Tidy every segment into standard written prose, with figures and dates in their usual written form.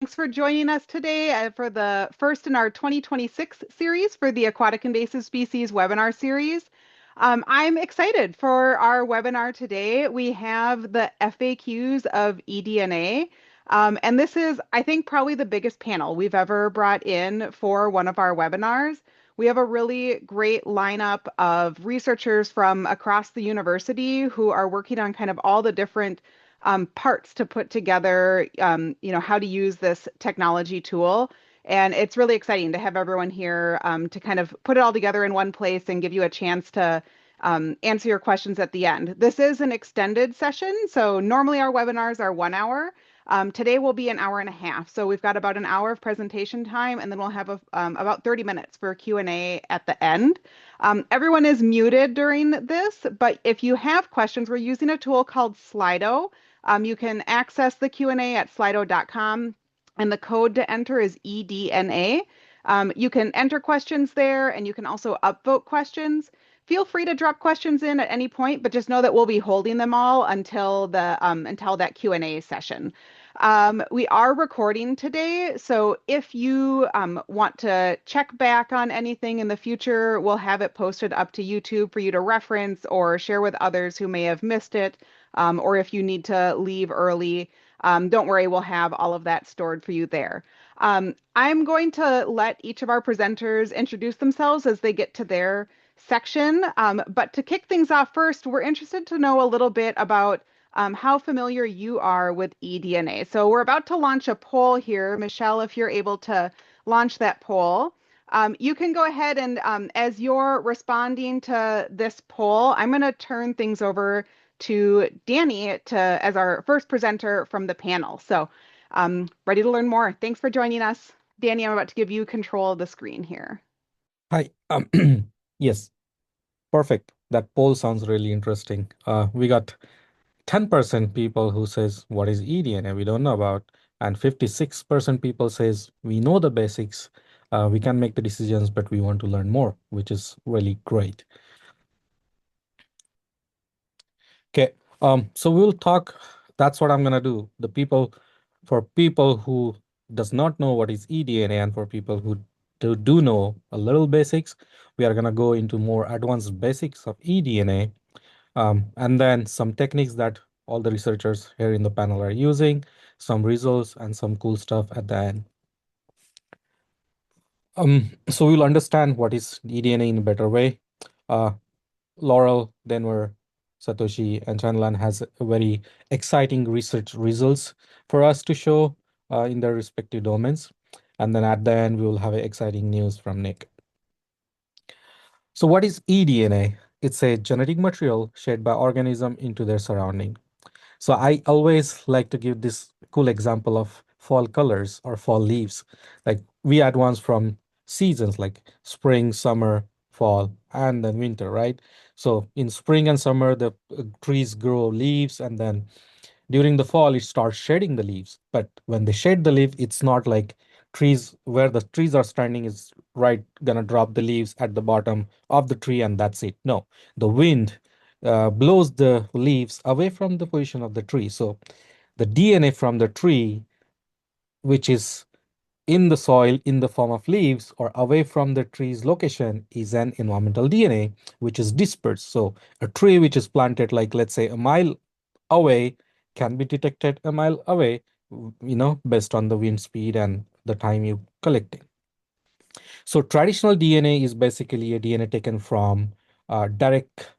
Thanks for joining us today for the first in our 2026 series for the Aquatic Invasive Species webinar series. I'm excited for our webinar today. We have the FAQs of eDNA. And this is, I think, probably the biggest panel we've ever brought in for one of our webinars. We have a really great lineup of researchers from across the university who are working on kind of all the different parts to put together, how to use this technology tool. And it's really exciting to have everyone here to kind of put it all together in one place and give you a chance to answer your questions at the end. This is an extended session, so normally our webinars are 1 hour. Today will be an hour and a half. So we've got about an hour of presentation time, and then we'll have about 30 minutes for Q&A at the end. Everyone is muted during this, but if you have questions, we're using a tool called Slido. You can access the Q&A at slido.com, and the code to enter is eDNA. You can enter questions there, and you can also upvote questions. Feel free to drop questions in at any point, but just know that we'll be holding them all until that Q&A session. We are recording today, so if you want to check back on anything in the future, we'll have it posted up to YouTube for you to reference or share with others who may have missed it, or if you need to leave early, don't worry, we'll have all of that stored for you there. I'm going to let each of our presenters introduce themselves as they get to their section, but to kick things off first, we're interested to know a little bit about how familiar you are with eDNA. So we're about to launch a poll here. Michelle, if you're able to launch that poll. You can go ahead and as you're responding to this poll, I'm going to turn things over to Danny as our first presenter from the panel. So ready to learn more. Thanks for joining us. Danny, I'm about to give you control of the screen here. Hi. Yes, perfect. That poll sounds really interesting. We got 10% people who says what is eDNA we don't know about, and 56% people says we know the basics. We can make the decisions, but we want to learn more, which is really great. Okay. So we'll talk. That's what I'm gonna do. For people who does not know what is eDNA, and for people who do know a little basics, we are gonna go into more advanced basics of eDNA, and then some techniques that all the researchers here in the panel are using, some results, and some cool stuff at the end. So we'll understand what is eDNA in a better way. Laurel, Denver, Satoshi, and Chanlan has very exciting research results for us to show in their respective domains. And then at the end, we will have exciting news from Nick. So what is eDNA? It's a genetic material shared by organism into their surrounding. So I always like to give this cool example of fall colors or fall leaves. Like we advance from seasons like spring, summer, fall, and then winter, right? So in spring and summer, the trees grow leaves, and then during the fall, it starts shedding the leaves. But when they shed the leaf, it's not like trees where the trees are standing is right gonna drop the leaves at the bottom of the tree and that's it. No, the wind blows the leaves away from the position of the tree. So the DNA from the tree, which is in the soil in the form of leaves or away from the tree's location, is an environmental DNA, which is dispersed. So a tree which is planted, like let's say a mile away, can be detected a mile away, based on the wind speed and the time you collecting. So traditional DNA is basically a DNA taken from direct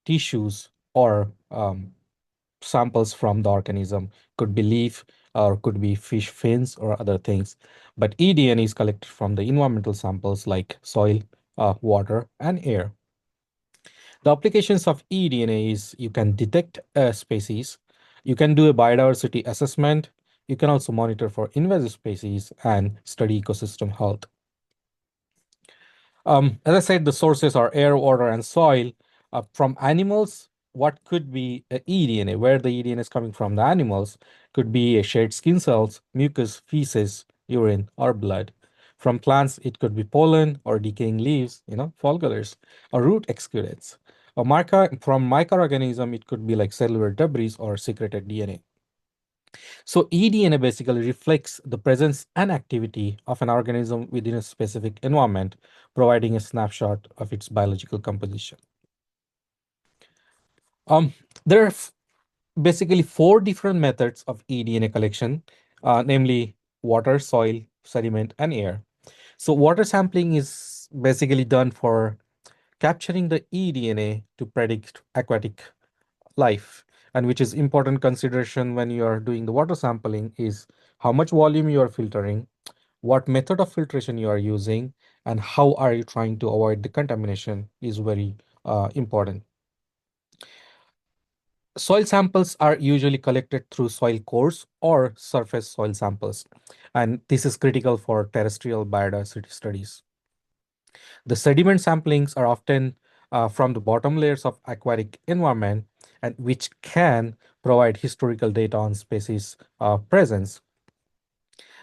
tissues or samples from the organism. Could be leaf or could be fish fins or other things. But eDNA is collected from the environmental samples like soil, water, and air. The applications of eDNA is you can detect a species, you can do a biodiversity assessment, you can also monitor for invasive species and study ecosystem health. As I said, the sources are air, water, and soil. From animals, what could be eDNA? Where the eDNA is coming from the animals could be a shared skin cells, mucus, feces, urine, or blood. From plants, it could be pollen or decaying leaves, fall colors, or root excretions. From microorganism, it could be like cellular debris or secreted DNA. So eDNA basically reflects the presence and activity of an organism within a specific environment, providing a snapshot of its biological composition. Um, there are basically four different methods of eDNA collection, namely water, soil, sediment, and air. So water sampling is basically done for capturing the eDNA to predict aquatic life, and which is important consideration when you are doing the water sampling is how much volume you are filtering, what method of filtration you are using, and how are you trying to avoid the contamination is very important. Soil samples are usually collected through soil cores or surface soil samples, and this is critical for terrestrial biodiversity studies. The sediment samplings are often from the bottom layers of aquatic environment, and which can provide historical data on species presence.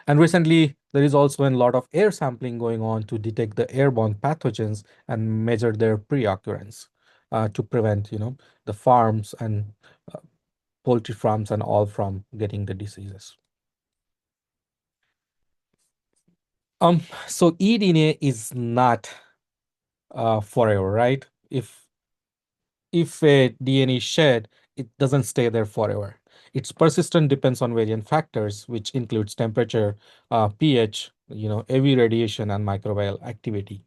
And recently, there is also a lot of air sampling going on to detect the airborne pathogens and measure their pre-occurrence to prevent, the farms and uh, poultry farms and all from getting the diseases. So eDNA is not forever, right? If a DNA is shared, it doesn't stay there forever. Its persistence depends on various factors, which includes temperature, pH, UV radiation, and microbial activity.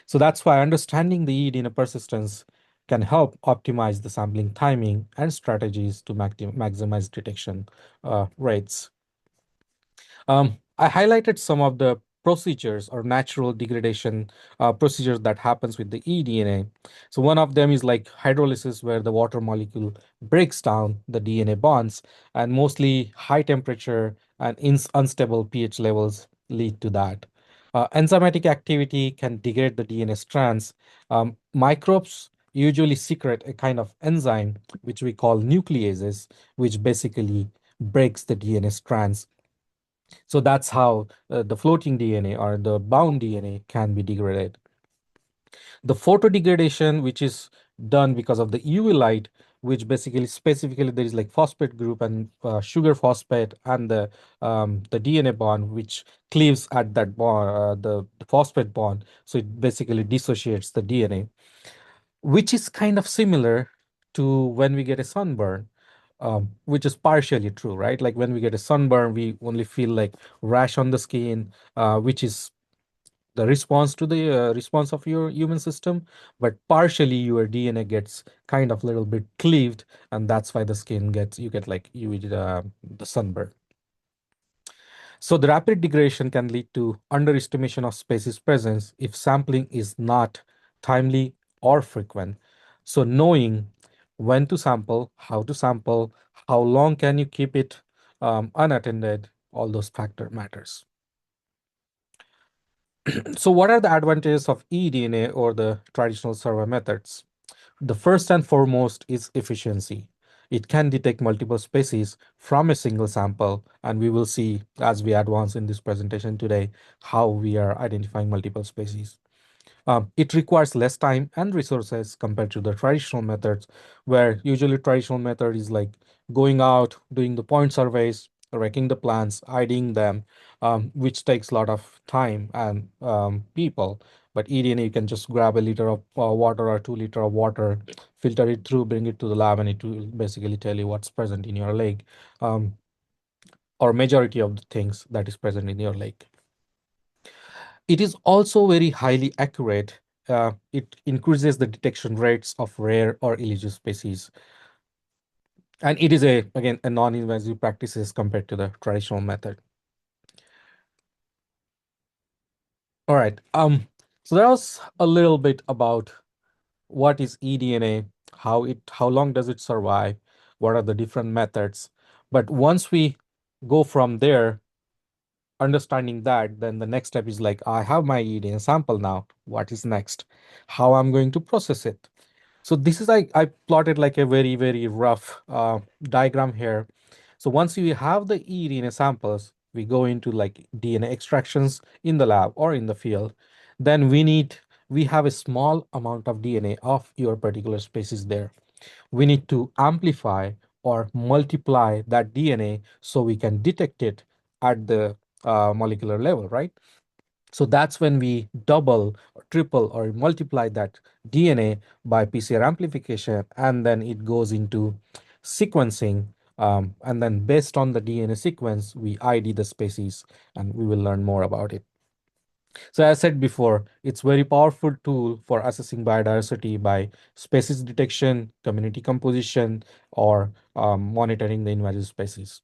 So that's why understanding the DNA persistence can help optimize the sampling timing and strategies to maximize detection rates. I highlighted some of the procedures or natural degradation procedures that happens with the eDNA. So one of them is like hydrolysis, where the water molecule breaks down the DNA bonds, and mostly high temperature and unstable pH levels lead to that. Enzymatic activity can degrade the DNA strands. Microbes usually secrete a kind of enzyme which we call nucleases, which basically breaks the DNA strands. So that's how the floating DNA or the bound DNA can be degraded. The photodegradation, which is done because of the UV light, which basically specifically there is like phosphate group and sugar phosphate and the DNA bond, which cleaves at that bond, the phosphate bond. So it basically dissociates the DNA, which is kind of similar to when we get a sunburn, which is partially true, right? Like when we get a sunburn, we only feel like rash on the skin, which is the response to the response of your immune system, but partially your DNA gets kind of little bit cleaved, and that's why the skin gets you get like the sunburn. So the rapid degradation can lead to underestimation of species presence if sampling is not timely or frequent. So knowing when to sample, how long can you keep it unattended, all those factor matters. So what are the advantages of eDNA or the traditional survey methods? The first and foremost is efficiency. It can detect multiple species from a single sample, and we will see as we advance in this presentation today how we are identifying multiple species. It requires less time and resources compared to the traditional methods, where usually traditional method is like going out, doing the point surveys, wrecking the plants, IDing them, which takes a lot of time and people. But eDNA, you can just grab a liter of water or 2 liter of water, filter it through, bring it to the lab, and it will basically tell you what's present in your lake, um, or majority of the things that is present in your lake. It is also very highly accurate. It increases the detection rates of rare or elusive species. And it is again a non-invasive practices compared to the traditional method. All right. So that was a little bit about what is eDNA, how long does it survive, what are the different methods. But once we go from there, understanding that, then the next step is like, I have my eDNA sample now. What is next? How I'm going to process it? So this is I plotted like a very, very rough diagram here. So once you have the eDNA samples, we go into like DNA extractions in the lab or in the field. Then we have a small amount of DNA of your particular species there. We need to amplify or multiply that DNA so we can detect it at the molecular level, right? So that's when we double or triple or multiply that DNA by PCR amplification, and then it goes into sequencing. And then based on the DNA sequence, we ID the species, and we will learn more about it. So as I said before, it's very powerful tool for assessing biodiversity by species detection, community composition, or monitoring the invasive species.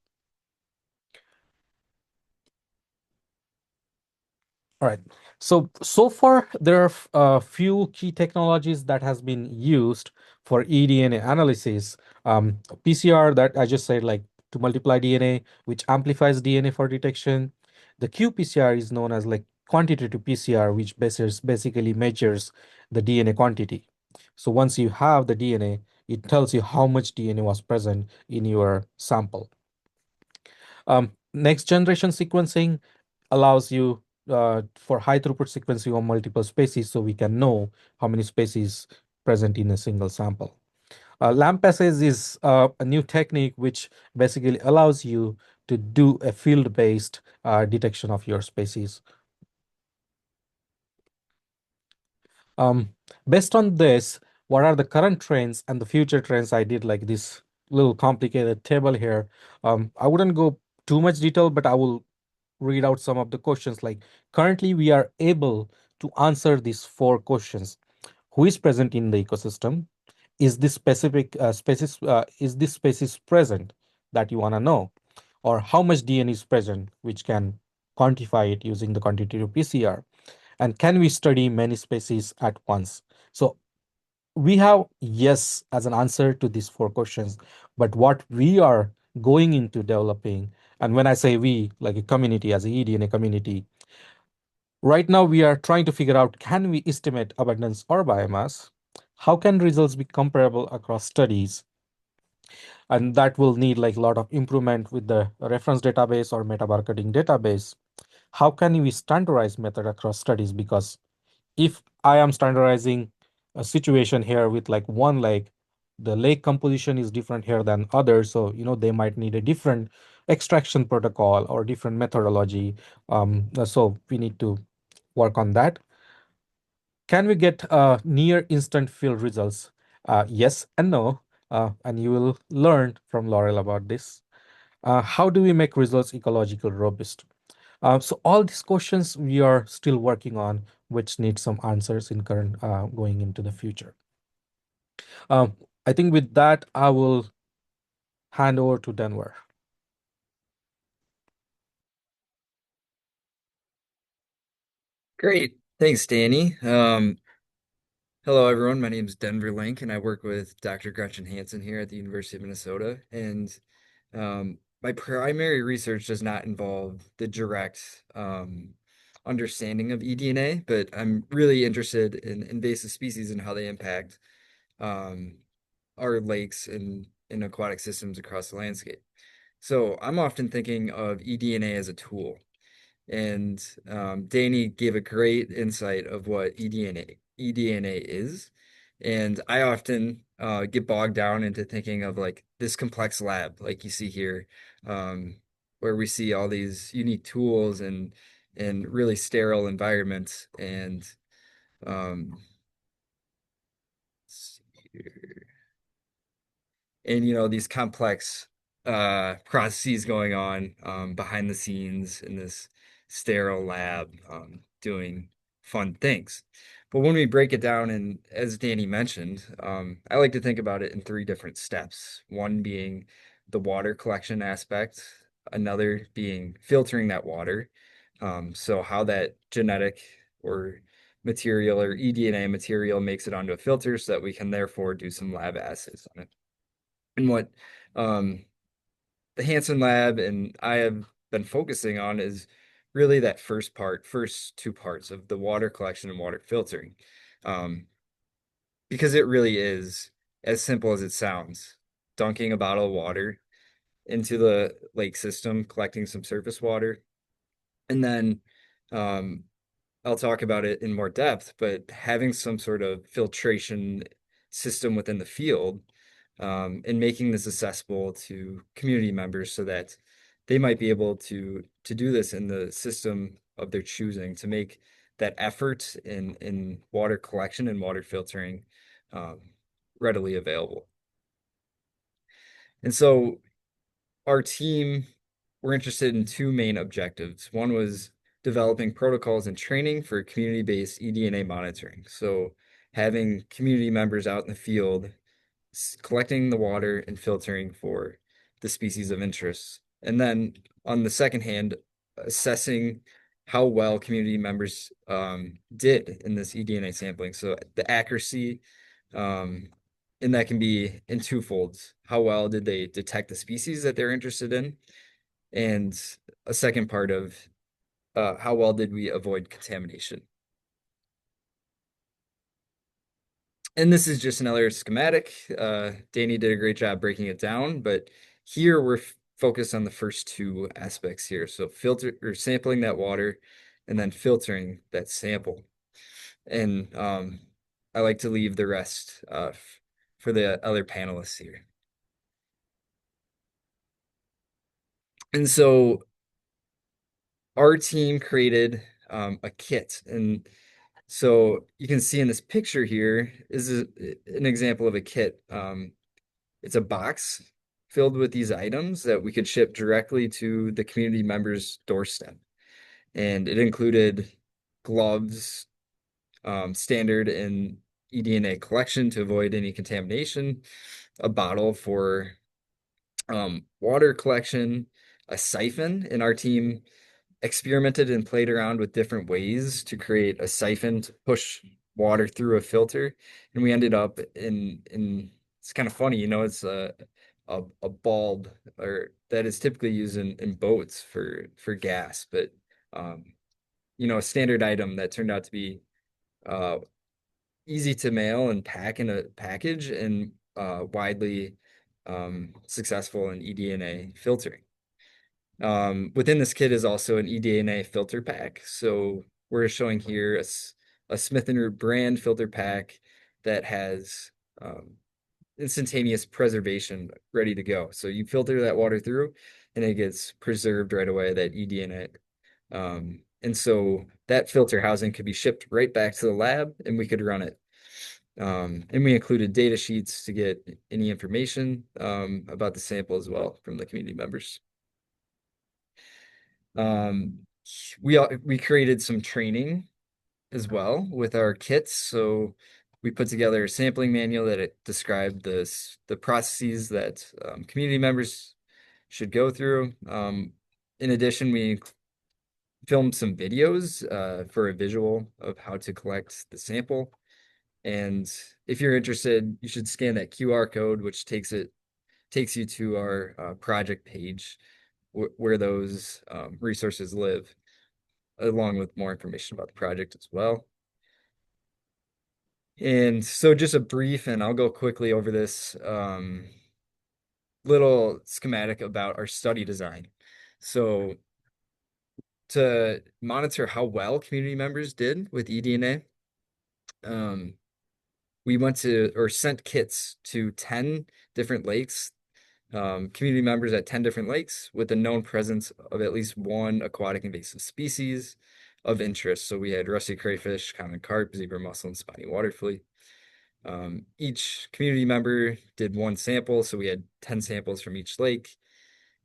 All right. So far, there are a few key technologies that has been used for eDNA analysis. PCR that I just said, like to multiply DNA, which amplifies DNA for detection. The qPCR is known as like quantitative PCR, which basically measures the DNA quantity. So once you have the DNA, it tells you how much DNA was present in your sample. Next generation sequencing allows you for high throughput sequencing of multiple species so we can know how many species present in a single sample. LAMP assays is a new technique which basically allows you to do a field-based detection of your species. Um, Based on this, what are the current trends and the future trends? I did like this little complicated table here. I wouldn't go too much detail, but I will read out some of the questions. Like currently, we are able to answer these four questions: Who is present in the ecosystem? Is this specific species? Is this species present that you want to know? Or how much DNA is present, which can quantify it using the quantitative PCR? And can we study many species at once? So we have yes as an answer to these four questions, but what we are going into developing, and when I say we, like a community, as a eDNA community, right now we are trying to figure out, can we estimate abundance or biomass? How can results be comparable across studies? And that will need like a lot of improvement with the reference database or meta-marketing database. How can we standardize method across studies? Because if I am standardizing a situation here with like one lake, the lake composition is different here than others. So, they might need a different extraction protocol or different methodology. So we need to work on that. Can we get near instant field results? Yes and no. And you will learn from Laurel about this. How do we make results ecological robust? So all these questions we are still working on, which need some answers in current going into the future. I think with that, I will hand over to Denver. Great. Thanks, Danny. Hello, everyone. My name is Denver Link, and I work with Dr. Gretchen Hansen here at the University of Minnesota. And my primary research does not involve the direct understanding of eDNA, but I'm really interested in invasive species and how they impact um, our lakes and in aquatic systems across the landscape. So I'm often thinking of eDNA as a tool. And Danny gave a great insight of what eDNA is. And I often get bogged down into thinking of like this complex lab, like you see here, um, where we see all these unique tools and really sterile environments. And let's see here and these complex processes going on behind the scenes in this sterile lab doing fun things. But when we break it down, and as Danny mentioned, I like to think about it in three different steps. One being the water collection aspect, another being filtering that water. So how that genetic or material or eDNA material makes it onto a filter so that we can therefore do some lab assays on it. And what um, the Hansen Lab and I have been focusing on is really that first two parts of the water collection and water filtering. Um, because it really is as simple as it sounds. Dunking a bottle of water into the lake system, collecting some surface water, and then um, I'll talk about it in more depth, but having some sort of filtration system within the field and making this accessible to community members so that they might be able to do this in the system of their choosing, to make that effort in water collection and water filtering readily available. And so our team, we're interested in two main objectives. One was developing protocols and training for community-based eDNA monitoring. So having community members out in the field collecting the water and filtering for the species of interest. And then on the second hand, assessing how well community members did in this eDNA sampling. So the accuracy, and that can be in twofolds. How well did they detect the species that they're interested in? And a second part of how well did we avoid contamination? And this is just another schematic. Danny did a great job breaking it down, but here we're focused on the first two aspects here. So filter or sampling that water and then filtering that sample. And I like to leave the rest for the other panelists here. And so our team created a kit. And so you can see in this picture here is an example of a kit. It's a box filled with these items that we could ship directly to the community member's doorstep. And it included gloves, standard in eDNA collection to avoid any contamination, a bottle for water collection, a siphon, and our team experimented and played around with different ways to create a siphon to push water through a filter, and we ended up in it's kind of funny, you know, it's a bulb or that is typically used in boats for gas, but you know, a standard item that turned out to be easy to mail and pack in a package and widely successful in eDNA filtering. Within this kit is also an eDNA filter pack. So we're showing here a Smith & Root brand filter pack that has instantaneous preservation ready to go. So you filter that water through and it gets preserved right away, that eDNA. And so that filter housing could be shipped right back to the lab and we could run it. And we included data sheets to get any information about the sample as well from the community members. We created some training as well with our kits. So we put together a sampling manual that it described the processes that community members should go through. In addition, we filmed some videos for a visual of how to collect the sample. And if you're interested, you should scan that QR code, which takes you to our project page where those resources live, along with more information about the project as well. And so just a brief, and I'll go quickly over this little schematic about our study design. So to monitor how well community members did with eDNA, we sent kits to 10 different lakes, community members at 10 different lakes with the known presence of at least one aquatic invasive species of interest. So we had rusty crayfish, common carp, zebra mussel, and spiny water flea. Each community member did one sample, so we had 10 samples from each lake,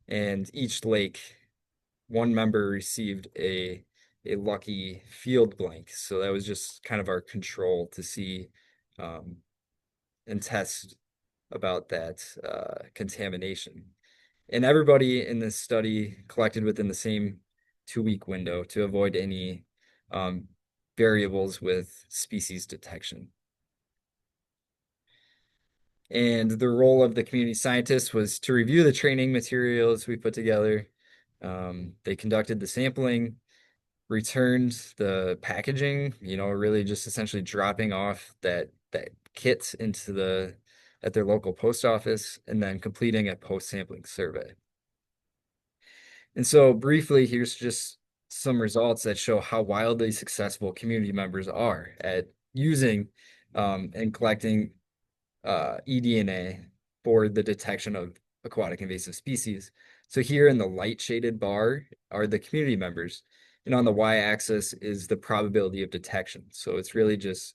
and each lake, one member received a lucky field blank. So that was just kind of our control to see and test about that contamination. And everybody in this study collected within the same 2-week window to avoid any variables with species detection. And the role of the community scientists was to review the training materials we put together. They conducted the sampling, returned the packaging, you know, really just essentially dropping off that kit at their local post office, and then completing a post-sampling survey. And so briefly, here's just some results that show how wildly successful community members are at using and collecting eDNA for the detection of aquatic invasive species. So here in the light shaded bar are the community members, and on the y-axis is the probability of detection. So it's really just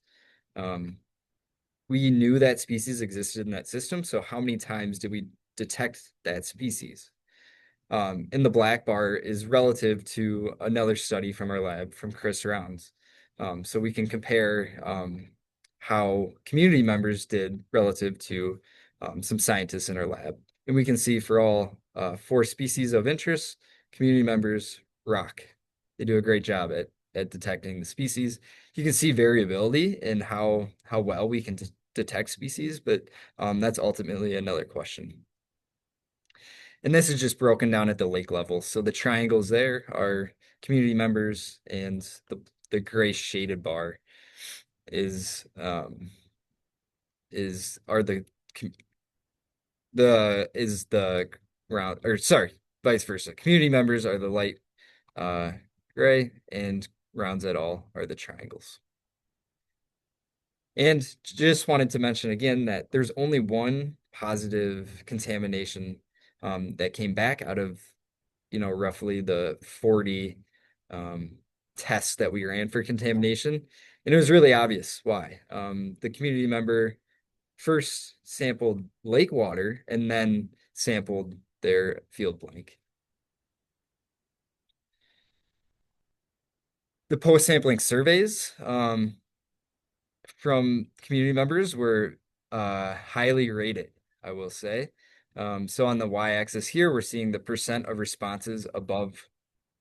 we knew that species existed in that system, so how many times did we detect that species? And the black bar is relative to another study from our lab from Chris Rounds. So we can compare how community members did relative to some scientists in our lab. And we can see for all 4 species of interest, community members rock. They do a great job at detecting the species. You can see variability in how well we can detect species, but that's ultimately another question. And this is just broken down at the lake level. So the triangles there are community members, and the gray shaded bar is the round, or sorry, vice versa. Community members are the light gray, and rounds et al. Are the triangles. And just wanted to mention again that there's only one positive contamination that came back out of, roughly the 40 tests that we ran for contamination. And it was really obvious why. The community member first sampled lake water and then sampled their field blank. The post-sampling surveys from community members were highly rated, I will say. So on the y-axis here, we're seeing the percent of responses above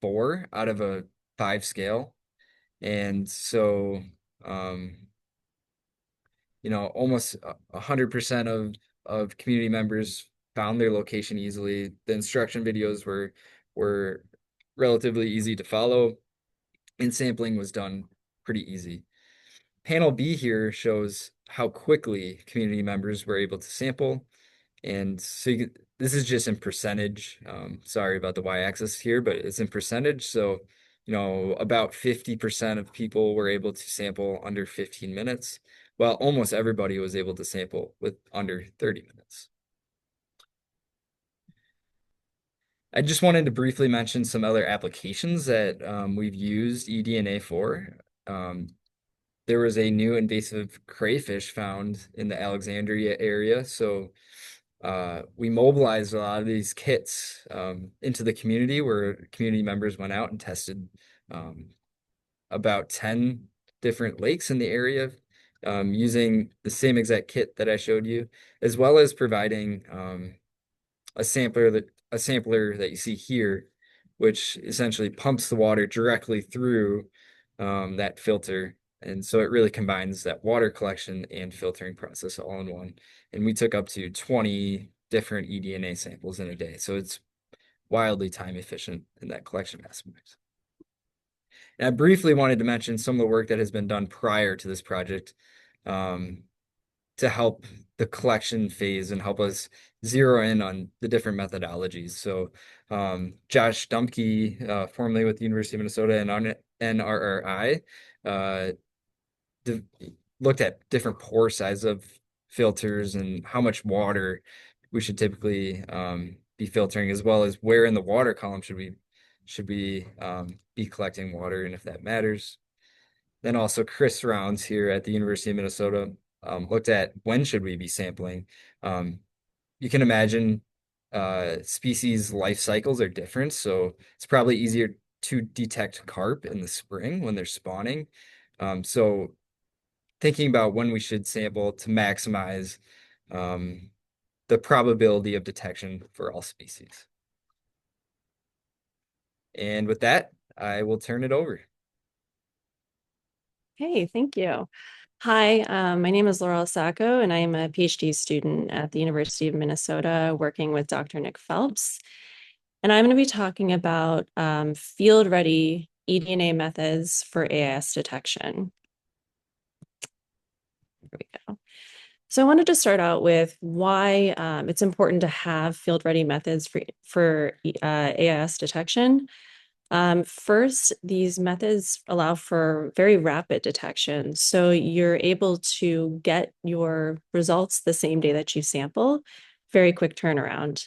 4 out of a 5 scale. And so, almost 100% of community members found their location easily. The instruction videos were relatively easy to follow, and sampling was done pretty easy. Panel B here shows how quickly community members were able to sample. And so this is just in percentage. Sorry about the y-axis here, but it's in percentage. So, about 50% of people were able to sample under 15 minutes, while almost everybody was able to sample with under 30 minutes. I just wanted to briefly mention some other applications that we've used eDNA for. There was a new invasive crayfish found in the Alexandria area. So we mobilized a lot of these kits into the community, where community members went out and tested about 10 different lakes in the area using the same exact kit that I showed you, as well as providing a sampler that you see here, which essentially pumps the water directly through that filter. And so it really combines that water collection and filtering process all in one. And we took up to 20 different eDNA samples in a day. So it's wildly time efficient in that collection aspect. And I briefly wanted to mention some of the work that has been done prior to this project to help the collection phase and help us zero in on the different methodologies. So Josh Dumke, formerly with the University of Minnesota and on NRRI, looked at different pore size of filters and how much water we should typically be filtering, as well as where in the water column should we be collecting water, and if that matters. Then also Chris Rounds here at the University of Minnesota looked at when should we be sampling. You can imagine species life cycles are different, so it's probably easier to detect carp in the spring when they're spawning. So thinking about when we should sample to maximize the probability of detection for all species. And with that, I will turn it over. Hey, thank you. Hi, my name is Laurel Sacco, and I am a PhD student at the University of Minnesota working with Dr. Nick Phelps. And I'm going to be talking about field-ready eDNA methods for AIS detection. There we go. So I wanted to start out with why it's important to have field-ready methods for AIS detection. First, these methods allow for very rapid detection. So you're able to get your results the same day that you sample very quick turnaround.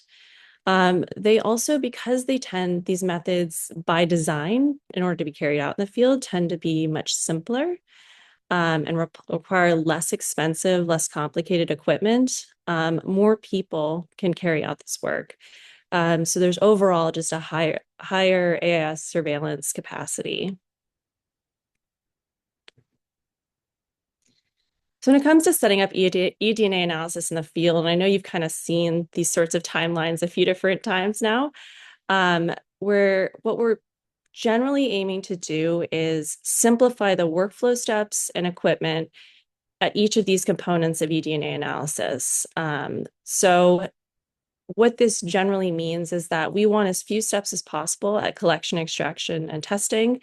They also, because these methods by design, in order to be carried out in the field, tend to be much simpler and require less expensive, less complicated equipment. More people can carry out this work. So there's overall just a higher AIS surveillance capacity. So when it comes to setting up eDNA analysis in the field, and I know you've kind of seen these sorts of timelines a few different times now, where what we're generally aiming to do is simplify the workflow steps and equipment at each of these components of eDNA analysis. So what this generally means is that we want as few steps as possible at collection, extraction, and testing.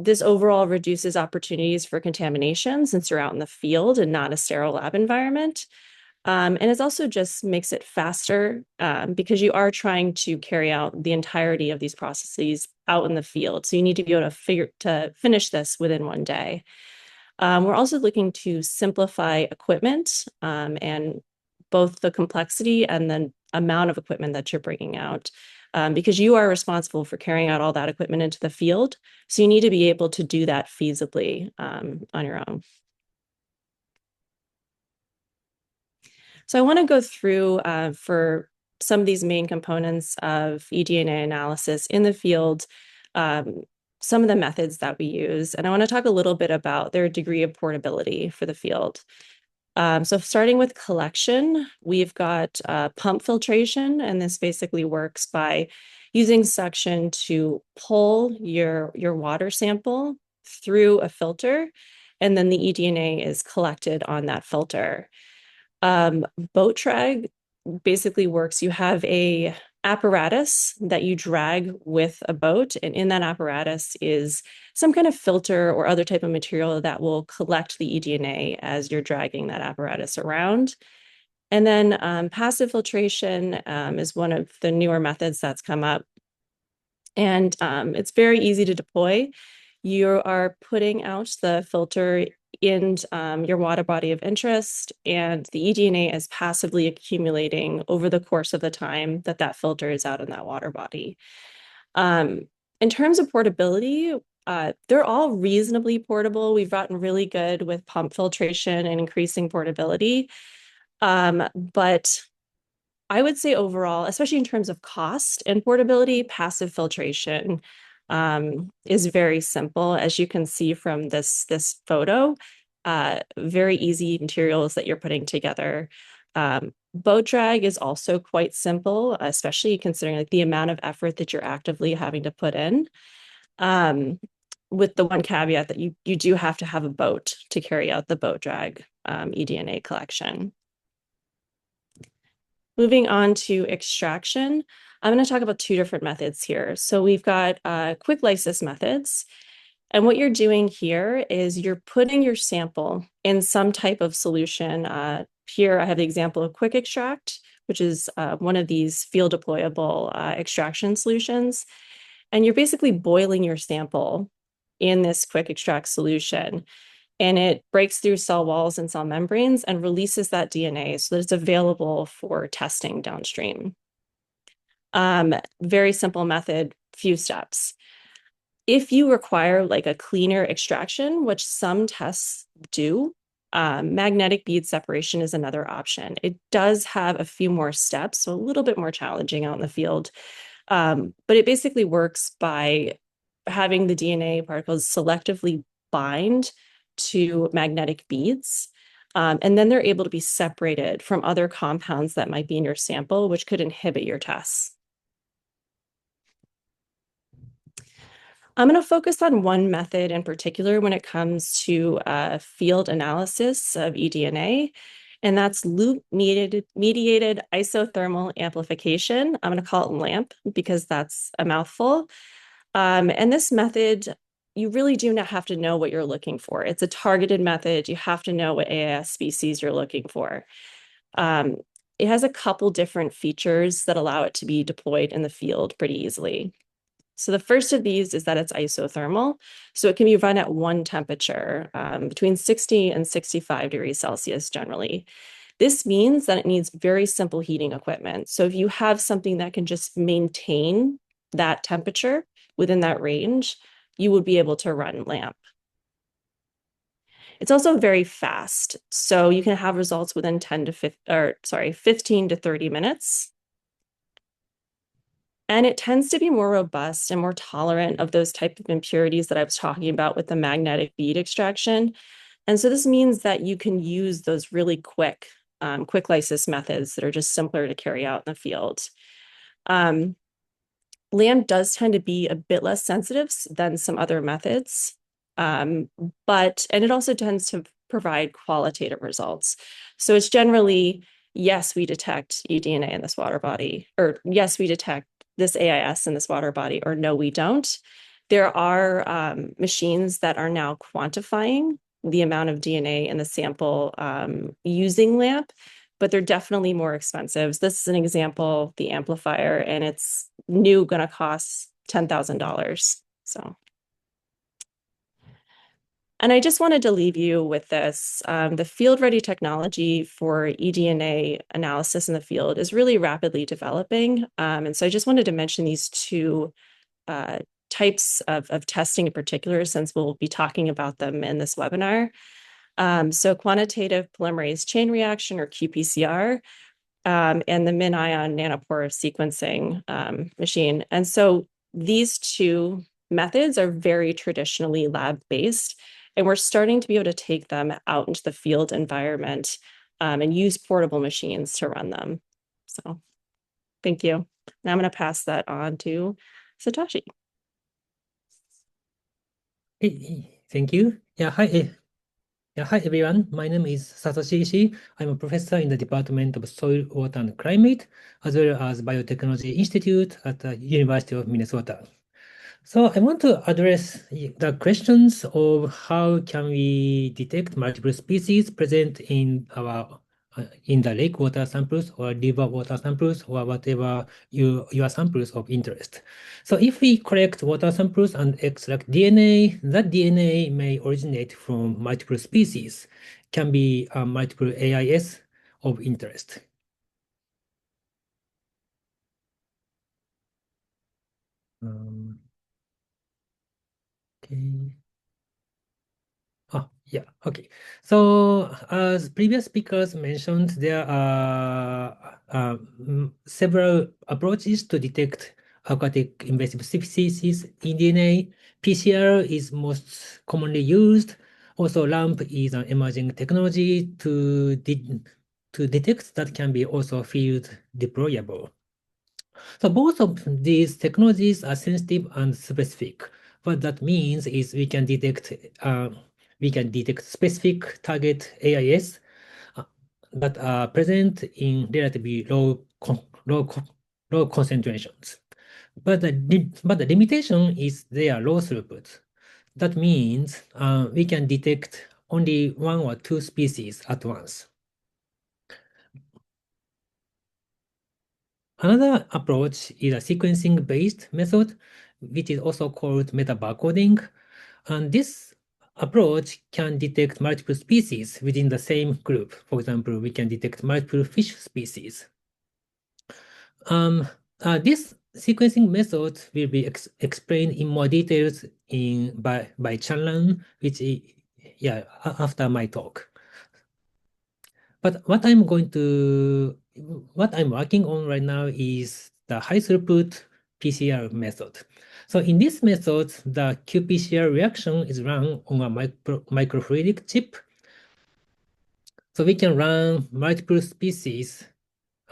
This overall reduces opportunities for contamination since you're out in the field and not a sterile lab environment. And it also just makes it faster because you are trying to carry out the entirety of these processes out in the field. So you need to be able to finish this within one day. We're also looking to simplify equipment and both the complexity and the amount of equipment that you're bringing out. Because you are responsible for carrying out all that equipment into the field. So you need to be able to do that feasibly on your own. So I want to go through for some of these main components of eDNA analysis in the field, some of the methods that we use. And I want to talk a little bit about their degree of portability for the field. So starting with collection, we've got pump filtration, and this basically works by using suction to pull your water sample through a filter, and then the eDNA is collected on that filter. Boat drag basically works, you have a apparatus that you drag with a boat, and in that apparatus is some kind of filter or other type of material that will collect the eDNA as you're dragging that apparatus around. And then passive filtration is one of the newer methods that's come up. And it's very easy to deploy. You are putting out the filter in your water body of interest, and the eDNA is passively accumulating over the course of the time that that filter is out in that water body. In terms of portability, they're all reasonably portable. We've gotten really good with pump filtration and increasing portability. But I would say overall, especially in terms of cost and portability, passive filtration is very simple. As you can see from this photo, very easy materials that you're putting together. Boat drag is also quite simple, especially considering like the amount of effort that you're actively having to put in. With the one caveat that you do have to have a boat to carry out the boat drag eDNA collection. Moving on to extraction, I'm going to talk about two different methods here. So we've got quick lysis methods. And what you're doing here is you're putting your sample in some type of solution. Here I have the example of quick extract, which is one of these field deployable extraction solutions. And you're basically boiling your sample in this quick extract solution. And it breaks through cell walls and cell membranes and releases that DNA so that it's available for testing downstream. Very simple method, few steps. If you require like a cleaner extraction, which some tests do, magnetic bead separation is another option. It does have a few more steps, so a little bit more challenging out in the field. But it basically works by having the DNA particles selectively bind to magnetic beads. And then they're able to be separated from other compounds that might be in your sample, which could inhibit your tests. I'm going to focus on one method in particular when it comes to field analysis of eDNA, and that's loop-mediated isothermal amplification. I'm going to call it LAMP because that's a mouthful. And this method, you really do not have to know what you're looking for. It's a targeted method. You have to know what AIS species you're looking for. It has a couple different features that allow it to be deployed in the field pretty easily. So the first of these is that it's isothermal. So it can be run at one temperature, between 60 and 65 degrees Celsius generally. This means that it needs very simple heating equipment. So if you have something that can just maintain that temperature within that range, you would be able to run LAMP. It's also very fast. So you can have results within 15 to 30 minutes. And it tends to be more robust and more tolerant of those type of impurities that I was talking about with the magnetic bead extraction. And so this means that you can use those really quick lysis methods that are just simpler to carry out in the field. LAMP does tend to be a bit less sensitive than some other methods, and it also tends to provide qualitative results. So it's generally, yes, we detect eDNA in this water body, or yes, we detect this AIS in this water body, or no, we don't. There are machines that are now quantifying the amount of DNA in the sample using LAMP, but they're definitely more expensive. So this is an example, the amplifier, and it's new going to cost $10,000. So. And I just wanted to leave you with this. The field-ready technology for eDNA analysis in the field is really rapidly developing. And so I just wanted to mention these two types of testing in particular, since we'll be talking about them in this webinar. So quantitative polymerase chain reaction, or qPCR, and the MinION nanopore sequencing machine. And so these two methods are very traditionally lab-based, and we're starting to be able to take them out into the field environment and use portable machines to run them. So thank you. Now I'm going to pass that on to Satoshi. Thank you. Hi everyone. My name is Satoshi Ishii. I'm a professor in the Department of Soil, Water, and Climate, as well as Biotechnology Institute at the University of Minnesota. So I want to address the questions of how can we detect multiple species present in our in the lake water samples or river water samples or whatever your samples of interest. So if we collect water samples and extract DNA, that DNA may originate from multiple species, can be multiple AIS of interest. Okay. Yeah, okay. So as previous speakers mentioned, there are several approaches to detect aquatic invasive species in DNA. PCR is most commonly used. Also, LAMP is an emerging technology to detect that can be also field deployable. So both of these technologies are sensitive and specific. What that means is we can detect specific target AIS that are present in relatively low concentrations. But the limitation is their low throughput. That means we can detect only one or two species at once. Another approach is a sequencing-based method, which is also called metabarcoding. And this approach can detect multiple species within the same group. For example, we can detect multiple fish species. This sequencing method will be explained in more details by Lan, which is, after my talk. But what I'm working on right now is the high throughput PCR method. So in this method, the qPCR reaction is run on a microfluidic chip. So we can run multiple species,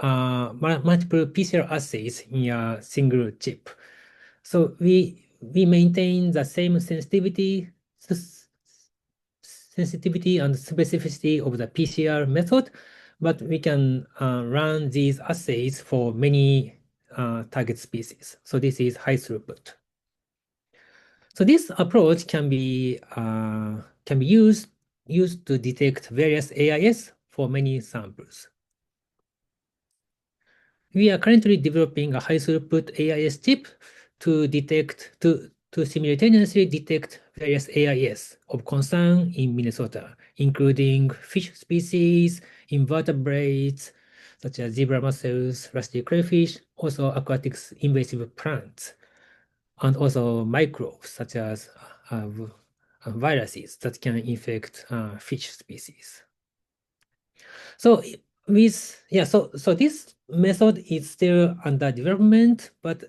multiple PCR assays in a single chip. So we maintain the same sensitivity and specificity of the PCR method, but we can run these assays for many target species. So this is high throughput. So this approach can be used to detect various AIS for many samples. We are currently developing a high throughput AIS chip to detect to simultaneously detect various AIS of concern in Minnesota, including fish species, invertebrates, such as zebra mussels, rusty crayfish, also aquatic invasive plants, and also microbes, such as viruses that can infect fish species. So so this method is still under development, but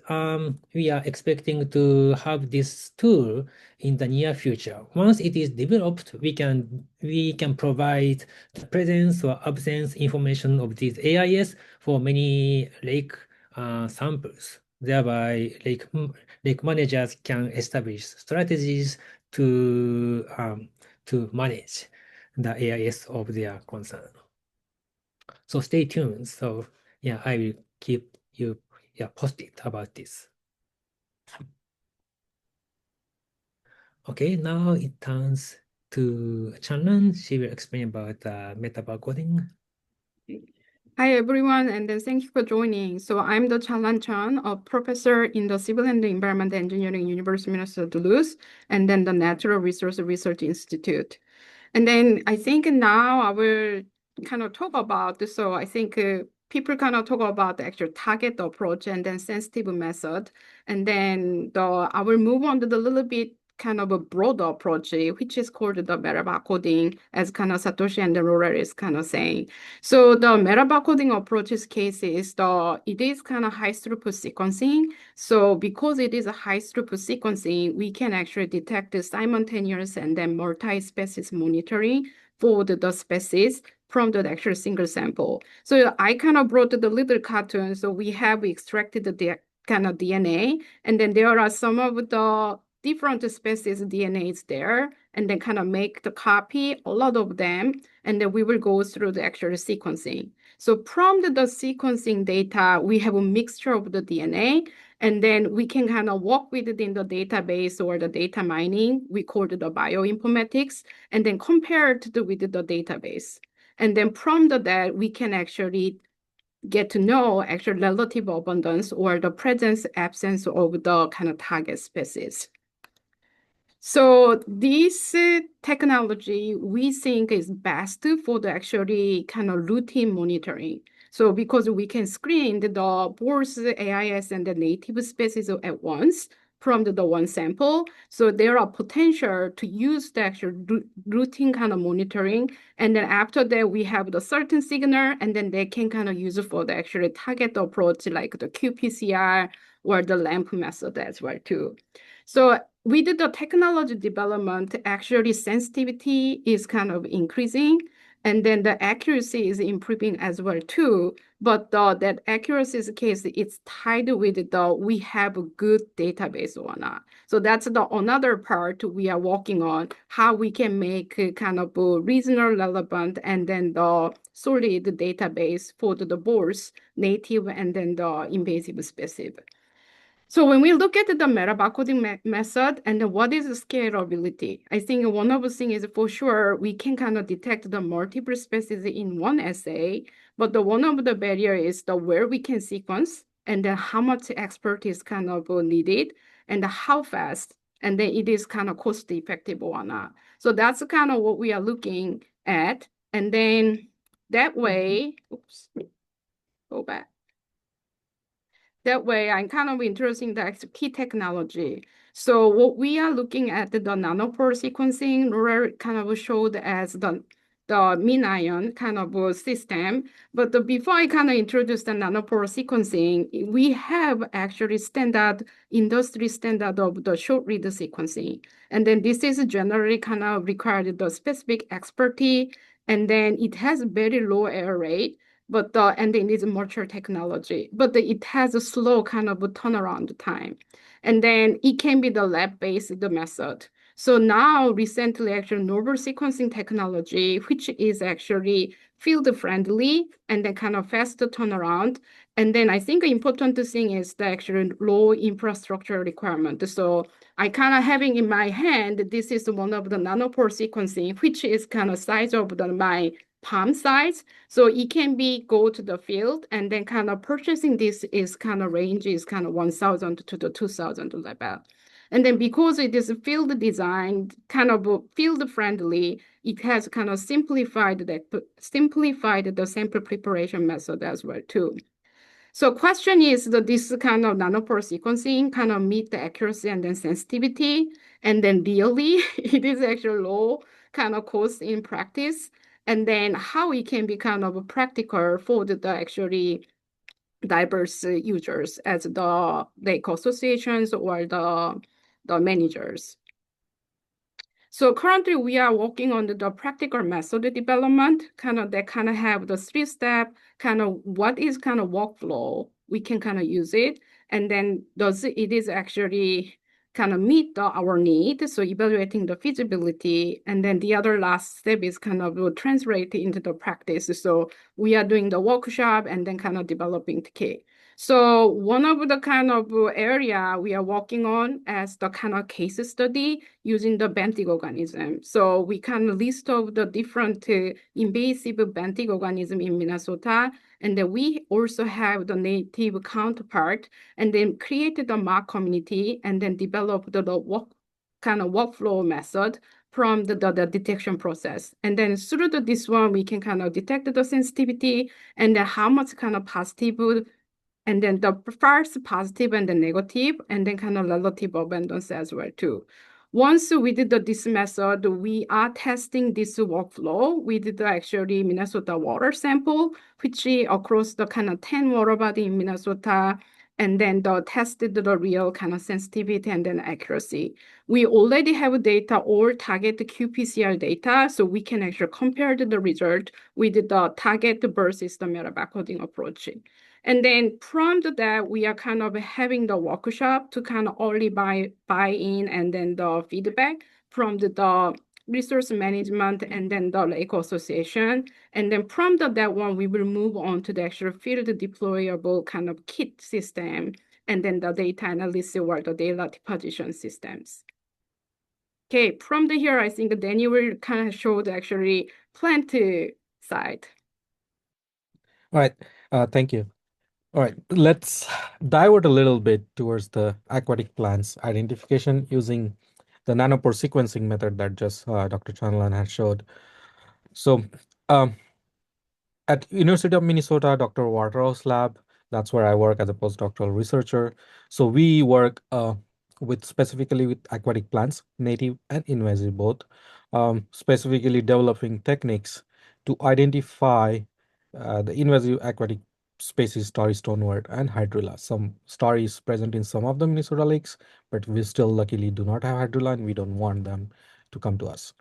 we are expecting to have this tool in the near future. Once it is developed, we can provide the presence or absence information of these AIS for many lake samples. Thereby, lake managers can establish strategies to manage the AIS of their concern. So stay tuned. So yeah, I will keep you posted about this. Okay, now it turns to Chanlan. She will explain about meta barcoding. Hi, everyone, and then thank you for joining. So I'm the Lan Chun, a professor in the Civil and Environment Engineering University of Minnesota Duluth, and then the Natural Resource Research Institute. And then I think now I will kind of talk about, so I think people kind of talk about the actual target approach and then sensitive method. And then I will move on to the little bit kind of a broader approach, which is called the meta barcoding, as kind of Satoshi and the Laurel is kind of saying. So the meta barcoding approach's case is it is kind of high throughput sequencing. So because it is a high throughput sequencing, we can actually detect the simultaneous and then multi-species monitoring for the species from the actual single sample. So I kind of brought the little cartoon. So we have extracted the kind of DNA, and then there are some of the different species DNA is there, and then kind of make the copy, a lot of them, and then we will go through the actual sequencing. So from the sequencing data, we have a mixture of the DNA, and then we can kind of work with it in the database or the data mining. We call it the bioinformatics, and then compare it with the database. And then from that, we can actually get to know actual relative abundance or the presence, absence of the kind of target species. So this technology we think is best for the actually kind of routine monitoring. So because we can screen the both AIS and the native species at once from the one sample. So there are potential to use the actual routine kind of monitoring. And then after that, we have the certain signal, and then they can kind of use it for the actual target approach like the qPCR or the LAMP method as well too. So with the technology development, actually sensitivity is kind of increasing, and then the accuracy is improving as well too. But that accuracy case, it's tied with we have a good database or not. So that's another part we are working on, how we can make kind of a regional relevant and then the solid database for the both native and then the invasive species. So when we look at the meta barcoding method and what is the scalability, I think one of the things is for sure we can kind of detect the multiple species in one assay, but one of the barrier is where we can sequence and then how much expertise kind of needed and how fast, and then it is kind of cost effective or not. So that's kind of what we are looking at. And then that way, oops, go back. That way, I'm kind of introducing the key technology. So what we are looking at the nanopore sequencing, Laurel kind of showed as the MinION kind of system. But before I kind of introduce the nanopore sequencing, we have actually industry standard of the short read sequencing. And then this is generally kind of required the specific expertise, and then it has very low error rate. But and it is mature technology, but it has a slow kind of turnaround time. And then it can be the lab-based method. So now recently actually novel sequencing technology, which is actually field-friendly and then kind of fast turnaround. And then I think the important thing is the actual low infrastructure requirement. So I kind of having in my hand, this is one of the nanopore sequencing, which is kind of size of my palm size. So it can be go to the field and then kind of purchasing this is kind of range is kind of 1,000 to the 2,000 level. And then because it is field designed, kind of field friendly, it has kind of simplified the sample preparation method as well too. So question is that this kind of nanopore sequencing kind of meet the accuracy and then sensitivity, and then really it is actually low kind of cost in practice, and then how it can be kind of practical for the actually diverse users as the lake associations or the managers. So currently we are working on the practical method development, that have the 3-step, what is workflow, we can use it. And then it is actually meet our need. So evaluating the feasibility. And then the other last step is translate into the practice. So we are doing the workshop and then developing the kit. So one of the area we are working on as the case study using the benthic organism. So we can list of the different invasive benthic organism in Minnesota, and then we also have the native counterpart, and then created the mock community, and then developed the workflow method from the detection process. And then through this one, we can detect the sensitivity and then how much positive, and then the first positive and the negative, and then relative abundance as well too. Once we did this method, we are testing this workflow. We did actually Minnesota water sample, which across the 10 water body in Minnesota, and then tested the real sensitivity and then accuracy. We already have data or target qPCR data, so we can actually compare the result with the target versus the meta backcoding approach. And then from that, we are having the workshop to early buy in, and then the feedback from the resource management and then the lake association. And then from that one, we will move on to the actual field deployable kit system, and then the data analysis or the data deposition systems. Okay, from here, I think Danny will show the actually plant side. All right, thank you. All right, let's divert a little bit towards the aquatic plants identification using the nanopore sequencing method that just Dr. Chanlan has showed. So at University of Minnesota, Dr. Waterhouse lab, that's where I work as a postdoctoral researcher. So we work specifically with aquatic plants, native and invasive both, specifically developing techniques to identify the invasive aquatic species starry stonewort and hydrilla. Some starry is present in some of the Minnesota lakes, but we still luckily do not have hydrilla, and we don't want them to come to us.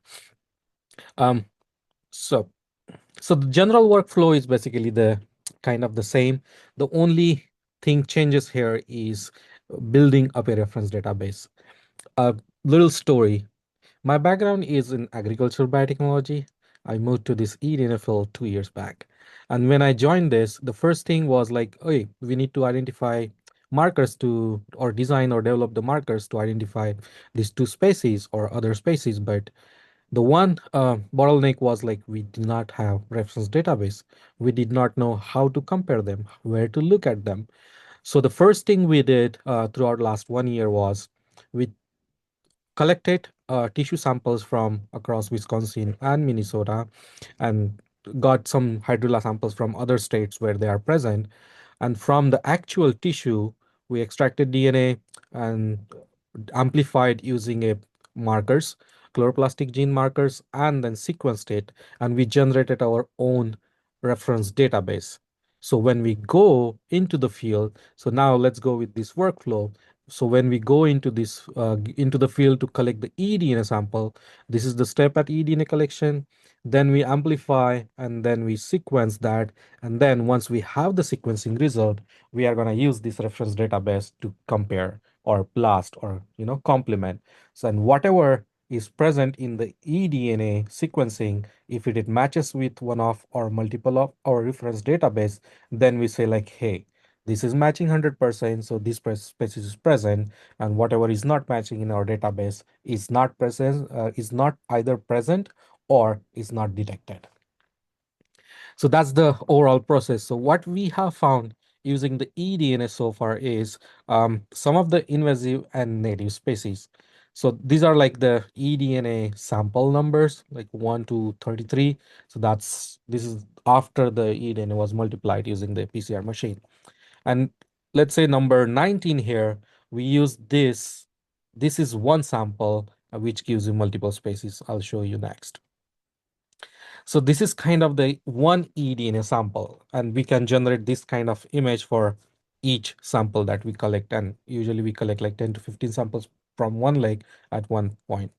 So the general workflow is basically the same. The only thing changes here is building up a reference database. A little story. My background is in agricultural biotechnology. I moved to this eDNA field 2 years back. And when I joined this, the first thing was like, hey, we need to identify markers or design or develop the markers to identify these two species or other species. But the one bottleneck was like we did not have reference database. We did not know how to compare them, where to look at them. So the first thing we did throughout last 1 year was we collected tissue samples from across Wisconsin and Minnesota, and got some hydrilla samples from other states where they are present. And from the actual tissue, we extracted DNA and amplified using a markers, chloroplastic gene markers, and then sequenced it, and we generated our own reference database. So when we go into the field, so now let's go with this workflow. So when we go into the field to collect the eDNA sample, this is the step at eDNA collection. Then we amplify and then we sequence that. And then once we have the sequencing result, we are going to use this reference database to compare or blast or complement. So and whatever is present in the eDNA sequencing, if it matches with one of or multiple of our reference database, then we say like, hey, this is matching 100%, so this species is present, and whatever is not matching in our database is not present, is not either present or is not detected. So that's the overall process. So what we have found using the eDNA so far is some of the invasive and native species. So these are like the eDNA sample numbers, like 1 to 33. So this is after the eDNA was multiplied using the PCR machine. And let's say number 19 here, we use this. This is one sample which gives you multiple species. I'll show you next. So this is kind of the one eDNA sample, and we can generate this kind of image for each sample that we collect. And usually we collect like 10 to 15 samples from one lake at one point.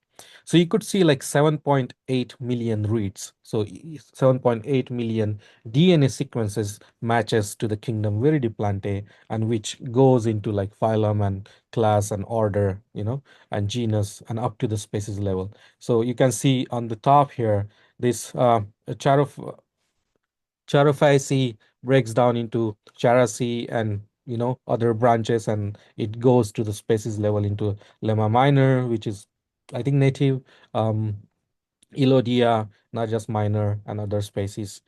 So you could see like 7.8 million reads. So 7.8 million DNA sequences matches to the kingdom Viridiplantae, and which goes into like phylum and class and order, and genus and up to the species level. So you can see on the top here, this Charophyceae breaks down into Characeae and other branches, and it goes to the species level into Lemma minor, which is I think native, um, Elodia, Najas minor, and other species.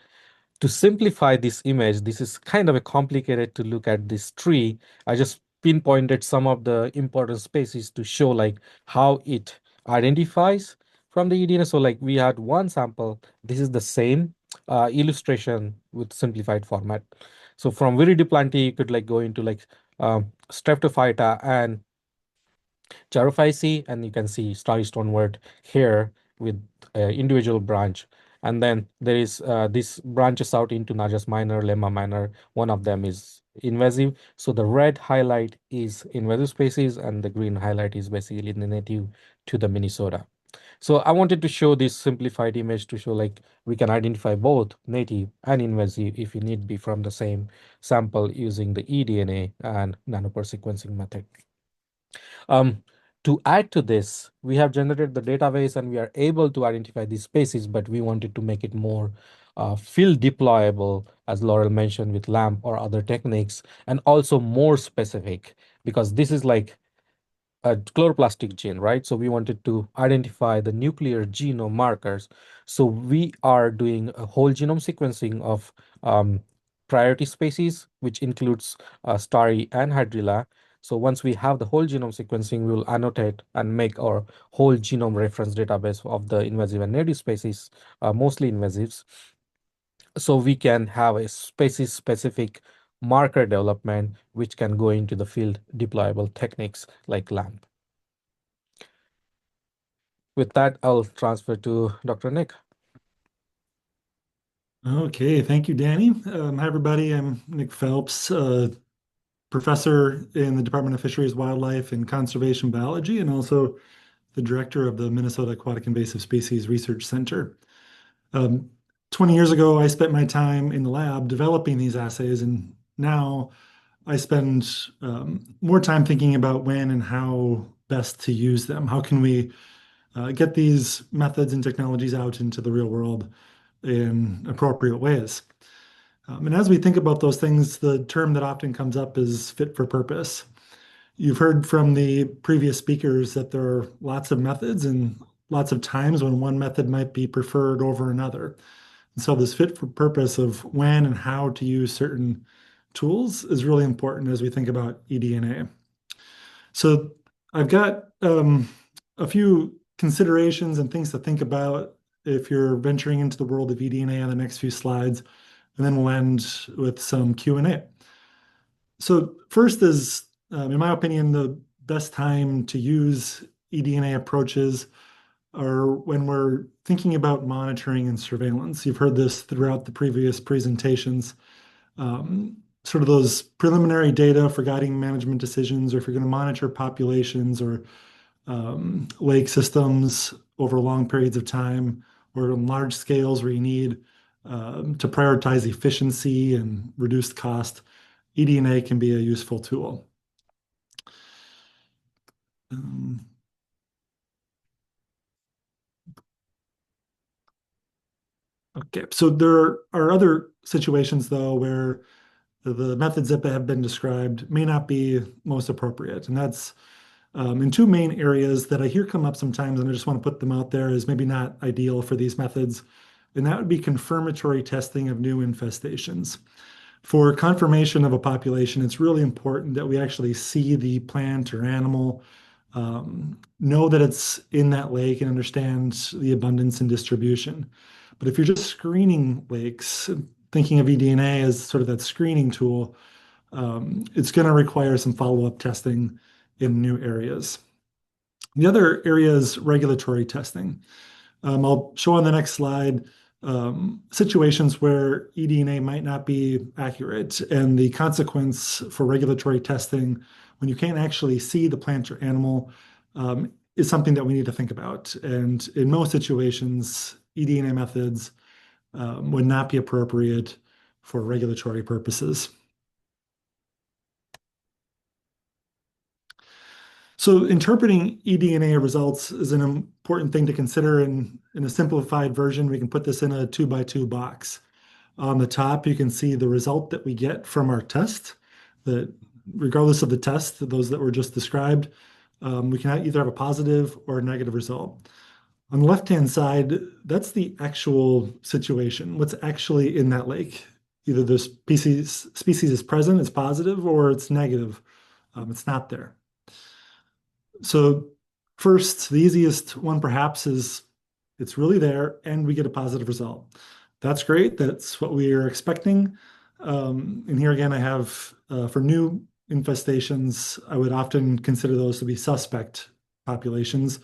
To simplify this image, this is kind of a complicated to look at this tree. I just pinpointed some of the important species to show like how it identifies from the eDNA. So like we had one sample. This is the same illustration with simplified format. So from Viridiplantae, you could like go into like Streptophyta and Charophyceae, and you can see starry stonewort here with individual branch. And then there is this branches out into Najas minor, Lemma minor. One of them is invasive. So the red highlight is invasive species, and the green highlight is basically the native to the Minnesota. So I wanted to show this simplified image to show like we can identify both native and invasive if you need be from the same sample using the eDNA and nanopore sequencing method. To add to this, we have generated the database and we are able to identify these species, but we wanted to make it more field deployable, as Laurel mentioned, with LAMP or other techniques, and also more specific, because this is like a chloroplastic gene, right? So we wanted to identify the nuclear genome markers. So we are doing a whole genome sequencing of priority species, which includes Starry and Hydrilla. So once we have the whole genome sequencing, we will annotate and make our whole genome reference database of the invasive and native species, mostly invasives. So we can have a species-specific marker development, which can go into the field deployable techniques like LAMP. With that, I'll transfer to Dr. Nick. Okay, thank you, Danny. Hi, everybody. I'm Nick Phelps, professor in the Department of Fisheries, Wildlife, and Conservation Biology, and also the director of the Minnesota Aquatic Invasive Species Research Center. 20 years ago, I spent my time in the lab developing these assays, and now I spend more time thinking about when and how best to use them. How can we get these methods and technologies out into the real world in appropriate ways? And as we think about those things, the term that often comes up is fit for purpose. You've heard from the previous speakers that there are lots of methods and lots of times when one method might be preferred over another. And so this fit for purpose of when and how to use certain tools is really important as we think about eDNA. So I've got a few considerations and things to think about if you're venturing into the world of eDNA on the next few slides, and then we'll end with some Q&A. So first is, in my opinion, the best time to use eDNA approaches are when we're thinking about monitoring and surveillance. You've heard this throughout the previous presentations. Sort of those preliminary data for guiding management decisions, or if you're going to monitor populations or lake systems over long periods of time, or on large scales where you need to prioritize efficiency and reduce cost, eDNA can be a useful tool. Okay, so there are other situations, though, where the methods that have been described may not be most appropriate. And that's in two main areas that I hear come up sometimes, and I just want to put them out there as maybe not ideal for these methods. And that would be confirmatory testing of new infestations. For confirmation of a population, it's really important that we actually see the plant or animal, know that it's in that lake and understand the abundance and distribution. But if you're just screening lakes, thinking of eDNA as sort of that screening tool, it's going to require some follow-up testing in new areas. The other area is regulatory testing. I'll show on the next slide situations where eDNA might not be accurate, and the consequence for regulatory testing when you can't actually see the plant or animal is something that we need to think about. And in most situations, eDNA methods would not be appropriate for regulatory purposes. So interpreting eDNA results is an important thing to consider. In a simplified version, we can put this in a 2x2 box. On the top, you can see the result that we get from our test, that regardless of the test, those that were just described, we can either have a positive or a negative result. On the left-hand side, that's the actual situation, what's actually in that lake. Either the species is present, it's positive, or it's negative, it's not there. So first, the easiest one perhaps is it's really there and we get a positive result. That's great. That's what we are expecting. And here again, I have for new infestations, I would often consider those to be suspect populations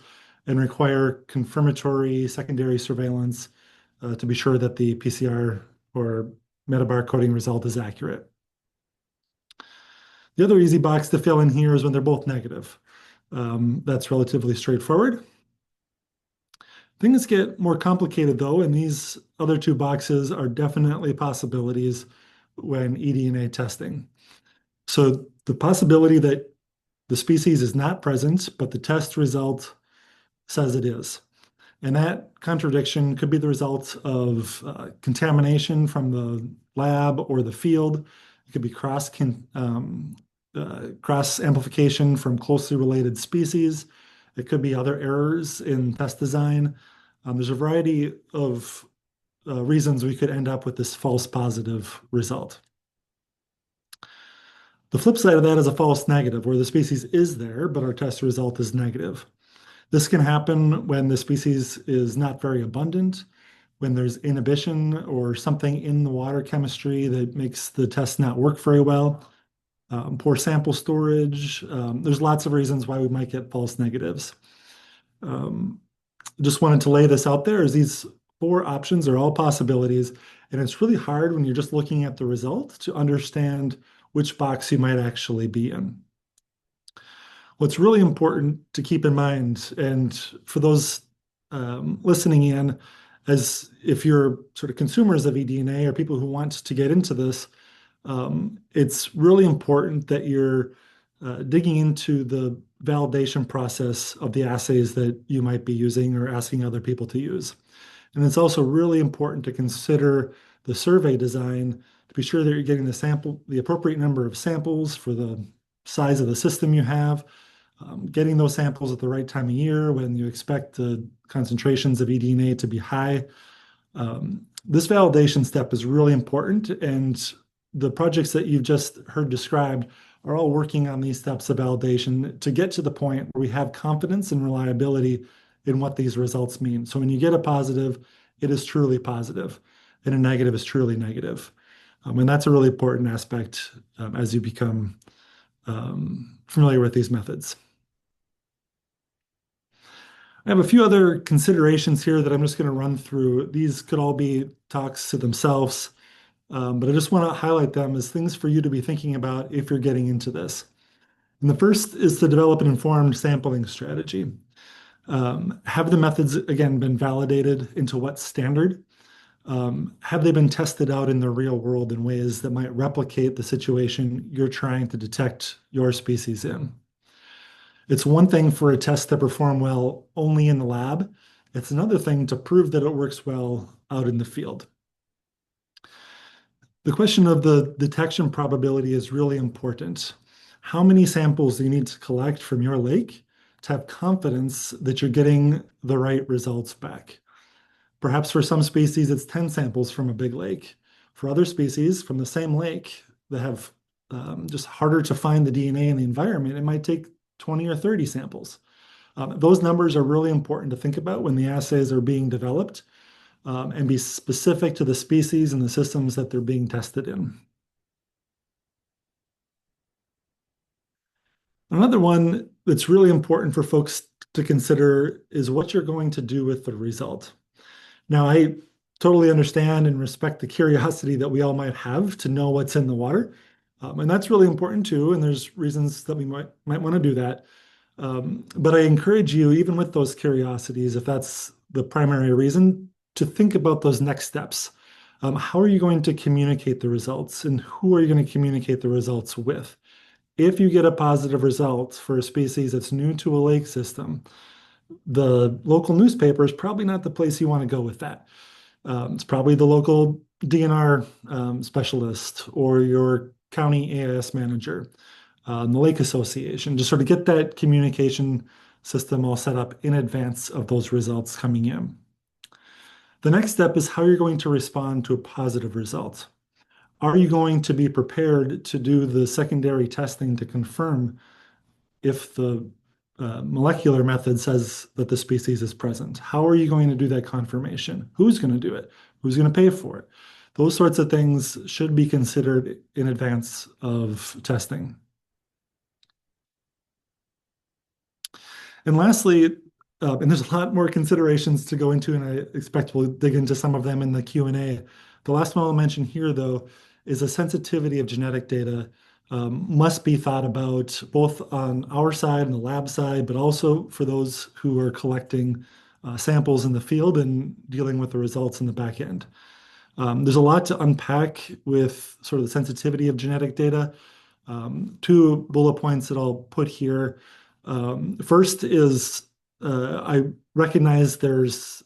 and require confirmatory secondary surveillance to be sure that the PCR or metabar coding result is accurate. The other easy box to fill in here is when they're both negative. That's relatively straightforward. Things get more complicated though, and these other two boxes are definitely possibilities when eDNA testing. So the possibility that the species is not present, but the test result says it is. And that contradiction could be the result of contamination from the lab or the field. It could be cross amplification from closely related species. It could be other errors in test design. There's a variety of reasons we could end up with this false positive result. The flip side of that is a false negative, where the species is there, but our test result is negative. This can happen when the species is not very abundant, when there's inhibition or something in the water chemistry that makes the test not work very well. Poor sample storage. There's lots of reasons why we might get false negatives. Just wanted to lay this out there as these 4 options are all possibilities, and it's really hard when you're just looking at the result to understand which box you might actually be in. What's really important to keep in mind, and for those listening in, as if you're sort of consumers of eDNA or people who want to get into this, it's really important that you're digging into the validation process of the assays that you might be using or asking other people to use. And it's also really important to consider the survey design to be sure that you're getting the appropriate number of samples for the size of the system you have, getting those samples at the right time of year when you expect the concentrations of eDNA to be high. This validation step is really important, and the projects that you've just heard described are all working on these steps of validation to get to the point where we have confidence and reliability in what these results mean. So when you get a positive, it is truly positive, and a negative is truly negative. And that's a really important aspect as you become familiar with these methods. I have a few other considerations here that I'm just going to run through. These could all be talks to themselves, but I just want to highlight them as things for you to be thinking about if you're getting into this. And the first is to develop an informed sampling strategy. Have the methods, again, been validated into what standard? Have they been tested out in the real world in ways that might replicate the situation you're trying to detect your species in? It's one thing for a test to perform well only in the lab. It's another thing to prove that it works well out in the field. The question of the detection probability is really important. How many samples do you need to collect from your lake to have confidence that you're getting the right results back? Perhaps for some species, it's 10 samples from a big lake. For other species from the same lake that have just harder to find the DNA in the environment, it might take 20 or 30 samples. Those numbers are really important to think about when the assays are being developed, and be specific to the species and the systems that they're being tested in. Another one that's really important for folks to consider is what you're going to do with the result. Now, I totally understand and respect the curiosity that we all might have to know what's in the water. And that's really important too, and there's reasons that we might want to do that. But I encourage you, even with those curiosities, if that's the primary reason, to think about those next steps. How are you going to communicate the results, and who are you going to communicate the results with? If you get a positive result for a species that's new to a lake system, the local newspaper is probably not the place you want to go with that. It's probably the local DNR specialist or your county AIS manager, the Lake Association. Just sort of get that communication system all set up in advance of those results coming in. The next step is how you're going to respond to a positive result. Are you going to be prepared to do the secondary testing to confirm if the molecular method says that the species is present? How are you going to do that confirmation? Who's going to do it? Who's going to pay for it? Those sorts of things should be considered in advance of testing. And lastly, and there's a lot more considerations to go into, and I expect we'll dig into some of them in the Q&A. The last one I'll mention here, though, is the sensitivity of genetic data must be thought about both on our side and the lab side, but also for those who are collecting samples in the field and dealing with the results in the back end. There's a lot to unpack with sort of the sensitivity of genetic data. Two bullet points that I'll put here. First is I recognize there's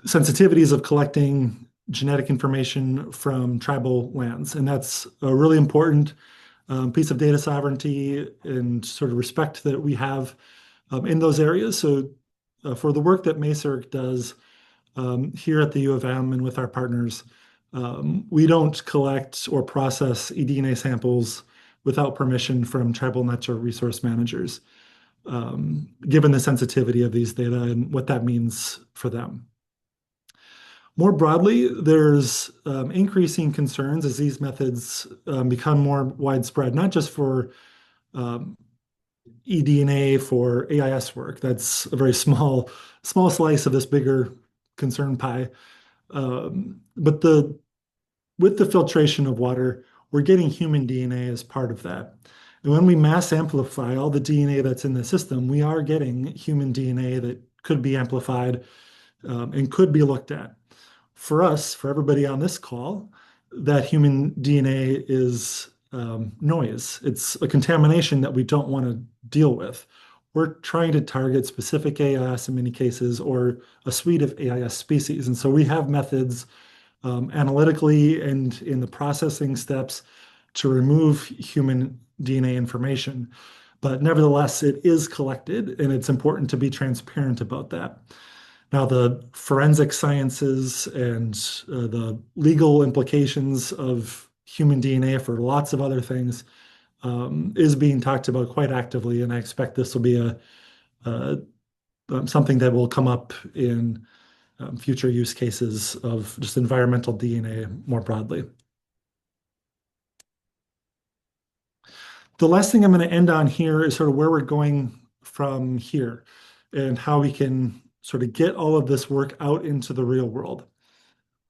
sensitivities of collecting genetic information from tribal lands, and that's a really important piece of data sovereignty and sort of respect that we have in those areas. So for the work that MAISRC does here at the U of M and with our partners, we don't collect or process eDNA samples without permission from tribal natural resource managers, given the sensitivity of these data and what that means for them. More broadly, there's increasing concerns as these methods become more widespread, not just for eDNA for AIS work. That's a very small slice of this bigger concern pie. But with the filtration of water, we're getting human DNA as part of that. And when we mass amplify all the DNA that's in the system, we are getting human DNA that could be amplified and could be looked at. For us, for everybody on this call, that human DNA is noise. It's a contamination that we don't want to deal with. We're trying to target specific AIS in many cases, or a suite of AIS species. And so we have methods analytically and in the processing steps to remove human DNA information. But nevertheless, it is collected, and it's important to be transparent about that. Now, the forensic sciences and the legal implications of human DNA for lots of other things is being talked about quite actively, and I expect this will be something that will come up in future use cases of just environmental DNA more broadly. The last thing I'm going to end on here is sort of where we're going from here and how we can sort of get all of this work out into the real world.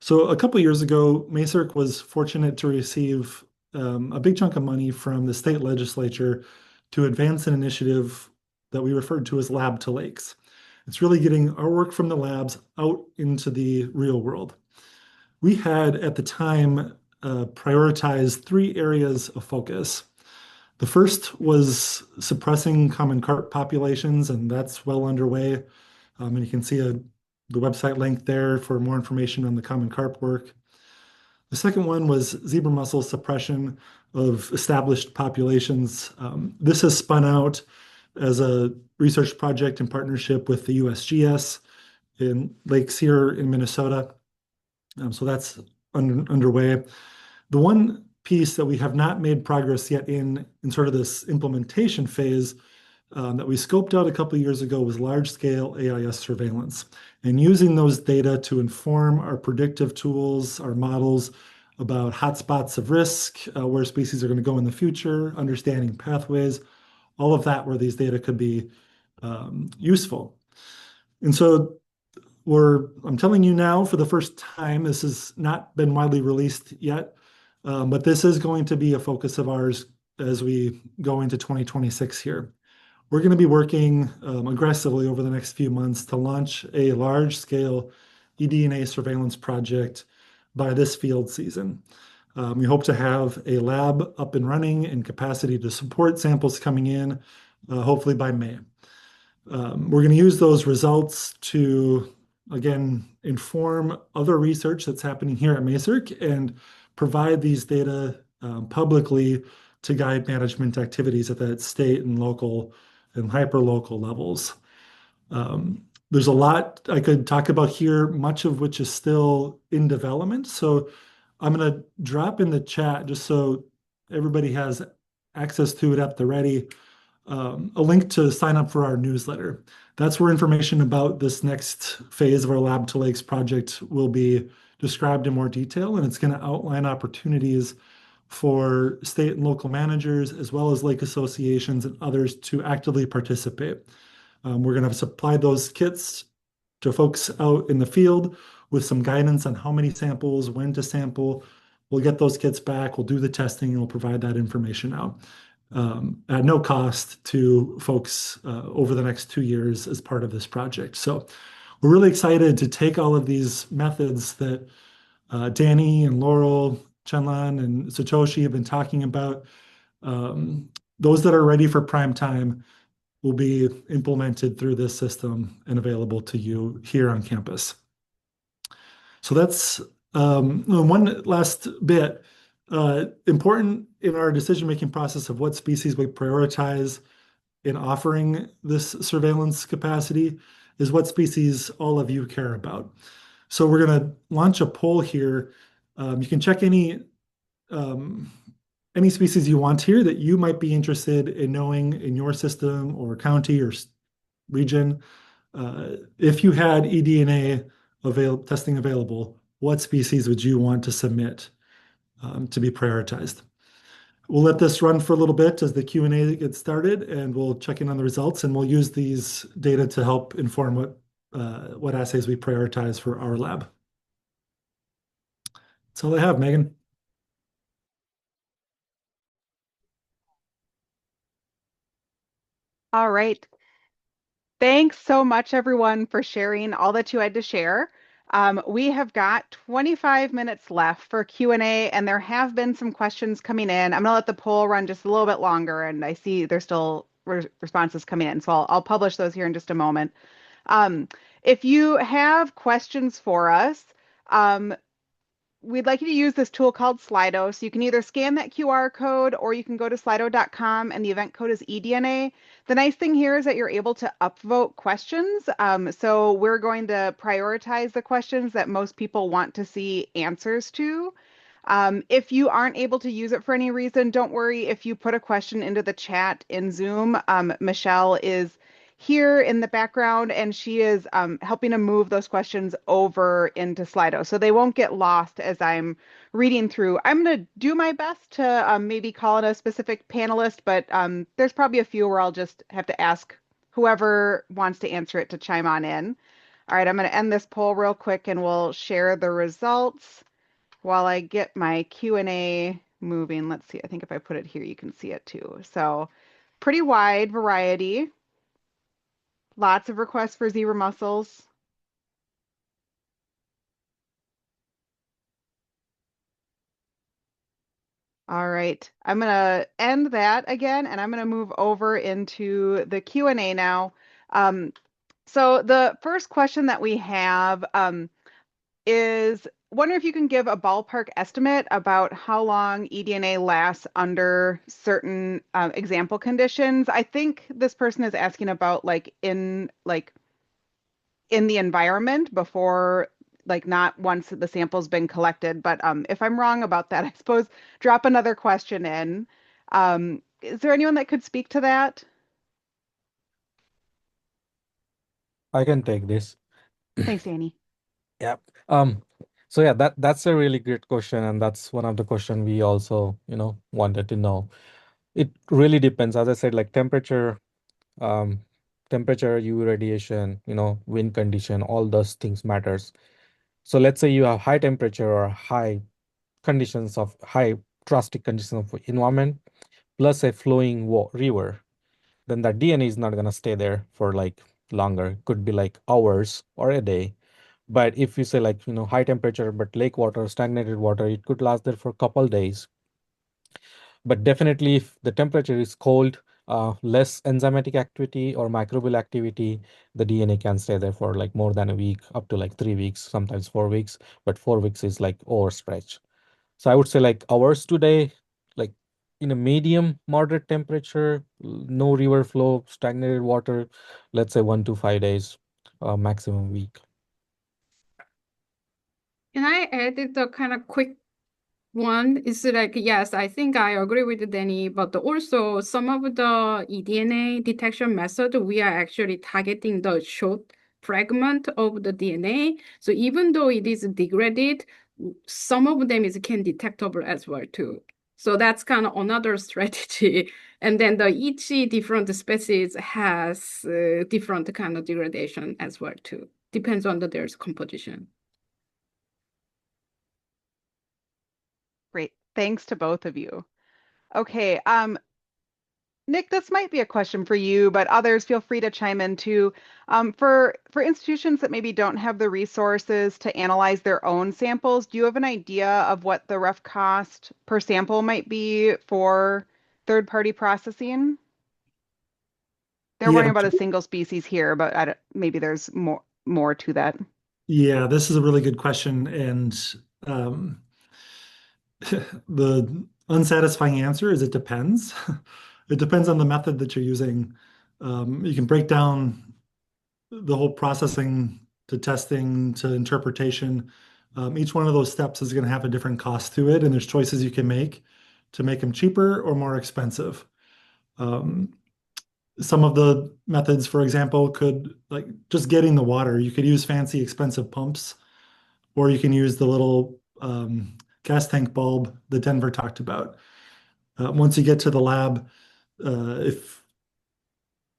So a couple of years ago, MAISRC was fortunate to receive a big chunk of money from the state legislature to advance an initiative that we referred to as Lab to Lakes. It's really getting our work from the labs out into the real world. We had at the time prioritized 3 areas of focus. The first was suppressing common carp populations, and that's well underway. And you can see the website link there for more information on the common carp work. The second one was zebra mussel suppression of established populations. This has spun out as a research project in partnership with the USGS in lakes here in Minnesota. So that's underway. The one piece that we have not made progress yet in sort of this implementation phase that we scoped out a couple of years ago was large-scale AIS surveillance, and using those data to inform our predictive tools, our models about hotspots of risk, where species are going to go in the future, understanding pathways, all of that where these data could be useful. And so I'm telling you now for the first time, this has not been widely released yet, but this is going to be a focus of ours as we go into 2026 here. We're going to be working aggressively over the next few months to launch a large-scale eDNA surveillance project by this field season. We hope to have a lab up and running and capacity to support samples coming in, hopefully by May. We're going to use those results to, again, inform other research that's happening here at MAISRC and provide these data publicly to guide management activities at the state and local and hyperlocal levels. There's a lot I could talk about here, much of which is still in development. So I'm going to drop in the chat just so everybody has access to it at the ready, a link to sign up for our newsletter. That's where information about this next phase of our Lab to Lakes project will be described in more detail, and it's going to outline opportunities for state and local managers, as well as lake associations and others to actively participate. We're going to supply those kits to folks out in the field with some guidance on how many samples, when to sample. We'll get those kits back, we'll do the testing, and we'll provide that information out at no cost to folks over the next 2 years as part of this project. So we're really excited to take all of these methods that Danny and Laurel, Chenlan, and Satoshi have been talking about. Those that are ready for prime time will be implemented through this system and available to you here on campus. So that's one last bit. Important in our decision-making process of what species we prioritize in offering this surveillance capacity is what species all of you care about. So we're going to launch a poll here. You can check any species you want here that you might be interested in knowing in your system or county or region. If you had eDNA testing available, what species would you want to submit to be prioritized? We'll let this run for a little bit as the Q&A gets started, and we'll check in on the results, and we'll use these data to help inform what assays we prioritize for our lab. That's all I have, Megan. All right. Thanks so much, everyone, for sharing all that you had to share. We have got 25 minutes left for Q&A, and there have been some questions coming in. I'm going to let the poll run just a little bit longer, and I see there's still responses coming in, so I'll publish those here in just a moment. If you have questions for us, we'd like you to use this tool called Slido. So you can either scan that QR code or you can go to slido.com and the event code is eDNA. The nice thing here is that you're able to upvote questions. So we're going to prioritize the questions that most people want to see answers to. If you aren't able to use it for any reason, don't worry. If you put a question into the chat in Zoom, Michelle is here in the background, and she is helping to move those questions over into Slido. So they won't get lost as I'm reading through. I'm going to do my best to maybe call in a specific panelist, but there's probably a few where I'll just have to ask whoever wants to answer it to chime on in. All right, I'm going to end this poll real quick, and we'll share the results while I get my Q&A moving. Let's see. I think if I put it here, you can see it too. So pretty wide variety. Lots of requests for zebra mussels. All right, I'm going to end that again, and I'm going to move over into the Q&A now. So the first question that we have is, wonder if you can give a ballpark estimate about how long eDNA lasts under certain example conditions. I think this person is asking about in the environment before like not once the sample's been collected. But if I'm wrong about that, I suppose drop another question in. Is there anyone that could speak to that? I can take this. Thanks, Danny. Yeah. So yeah, that's a really great question, and that's one of the question we also, wanted to know. It really depends, as I said, like temperature, UV radiation, wind condition, all those things matters. So let's say you have high temperature or high drastic conditions of environment, plus a flowing river, then the DNA is not gonna stay there for like longer. It could be like hours or a day. But if you say like, high temperature, but lake water, stagnated water, it could last there for a couple days. But definitely if the temperature is cold, less enzymatic activity or microbial activity, the DNA can stay there for like more than a week, up to like 3 weeks, sometimes 4 weeks, but 4 weeks is like overstretch. So I would say like hours today, like in a medium moderate temperature, no river flow, stagnated water, let's say 1 to 5 days, maximum week. Can I add the kind of quick one? Is like, yes, I think I agree with Danny, but also some of the eDNA detection method, we are actually targeting the short fragment of the DNA. So even though it is degraded, some of them can detectable as well too. So that's kind of another strategy. And then each different species has different kind of degradation as well too. Depends on their composition. Great. Thanks to both of you. Okay, Nick, this might be a question for you, but others feel free to chime in too. For institutions that maybe don't have the resources to analyze their own samples, do you have an idea of what the rough cost per sample might be for third-party processing? They're Yeah, worrying about a single species here, but maybe there's more to that. yeah, this is a really good question, and the unsatisfying answer is it depends. It depends on the method that you're using. You can break down the whole processing to testing to interpretation. Each one of those steps is going to have a different cost to it, and there's choices you can make to make them cheaper or more expensive. Some of the methods, for example, could like just getting the water. You could use fancy, expensive pumps, or you can use the little gas tank bulb that Denver talked about. Once you get to the lab, if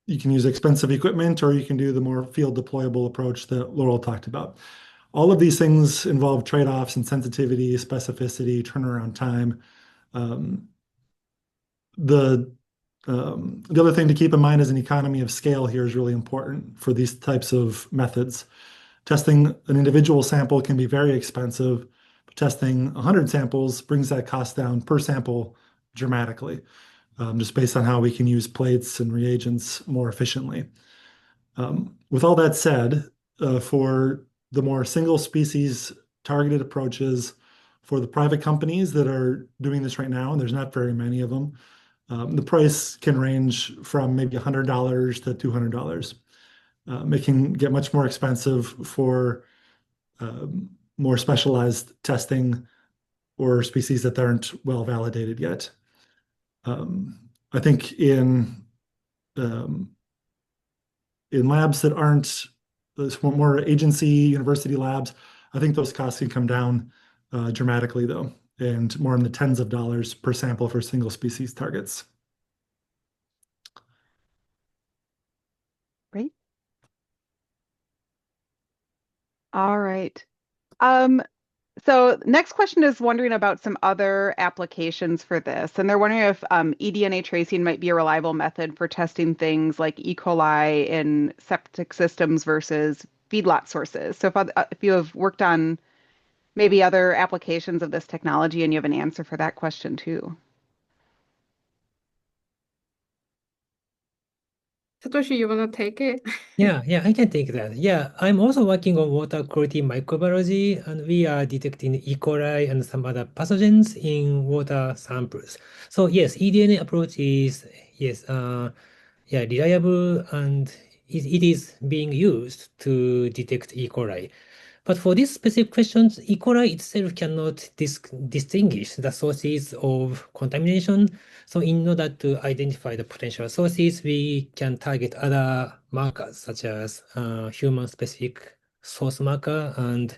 you can use expensive equipment, or you can do the more field deployable approach that Laurel talked about. All of these things involve trade-offs in sensitivity, specificity, turnaround time. The the other thing to keep in mind is an economy of scale here is really important for these types of methods. Testing an individual sample can be very expensive. Testing 100 samples brings that cost down per sample dramatically, just based on how we can use plates and reagents more efficiently. With all that said, for the more single species targeted approaches for the private companies that are doing this right now, and there's not very many of them, the price can range from maybe $100 to $200. It can get much more expensive for more specialized testing or species that aren't well validated yet. I think in labs that aren't more agency university labs, I think those costs can come down dramatically though, and more in the tens of dollars per sample for single species targets. Great. All right. So next question is wondering about some other applications for this. And they're wondering if eDNA tracing might be a reliable method for testing things like E. coli in septic systems versus feedlot sources. So if you have worked on maybe other applications of this technology and you have an answer for that question too. Satoshi, you want to take it? Yeah, I can take that. Yeah, I'm also working on water quality microbiology, and we are detecting E. coli and some other pathogens in water samples. So yes, eDNA approach is reliable, and it is being used to detect E. coli. But for these specific questions, E. coli itself cannot distinguish the sources of contamination. So in order to identify the potential sources, we can target other markers such as human-specific source marker and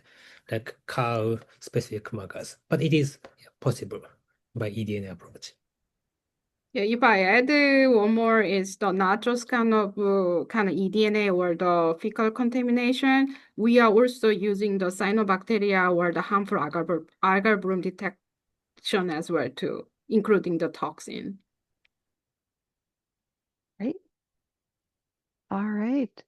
like cow-specific markers. But it is possible by eDNA approach. Yeah, if I add one more is the not just kind of eDNA or the fecal contamination, we are also using the cyanobacteria or the harmful algal bloom detection as well too, including the toxin. Right. All right.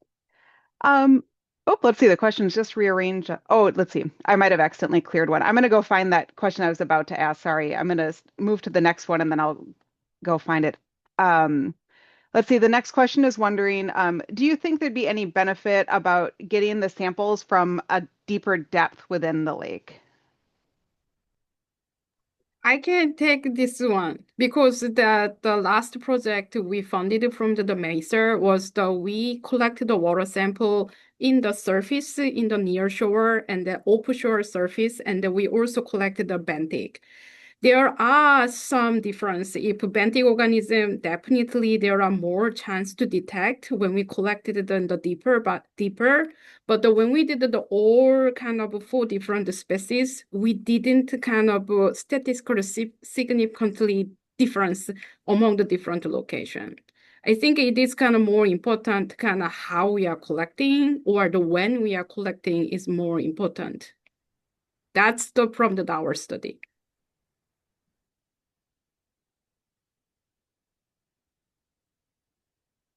Oh, let's see. The question's just rearranged. Oh, let's see. I might have accidentally cleared one. I'm going to go find that question I was about to ask. Sorry. I'm going to move to the next one and then I'll go find it. Let's see. The next question is wondering, do you think there'd be any benefit about getting the samples from a deeper depth within the lake? I can take this one because the last project we funded from the MAISRC was we collected the water sample in the surface in the near shore and the offshore surface, and we also collected the benthic. There are some difference. If benthic organism, definitely there are more chance to detect when we collected it in the deeper. But when we did the all kind of 4 different species, we didn't kind of statistically significantly difference among the different location. I think it is kind of more important kind of how we are collecting or the when we are collecting is more important. That's from our study.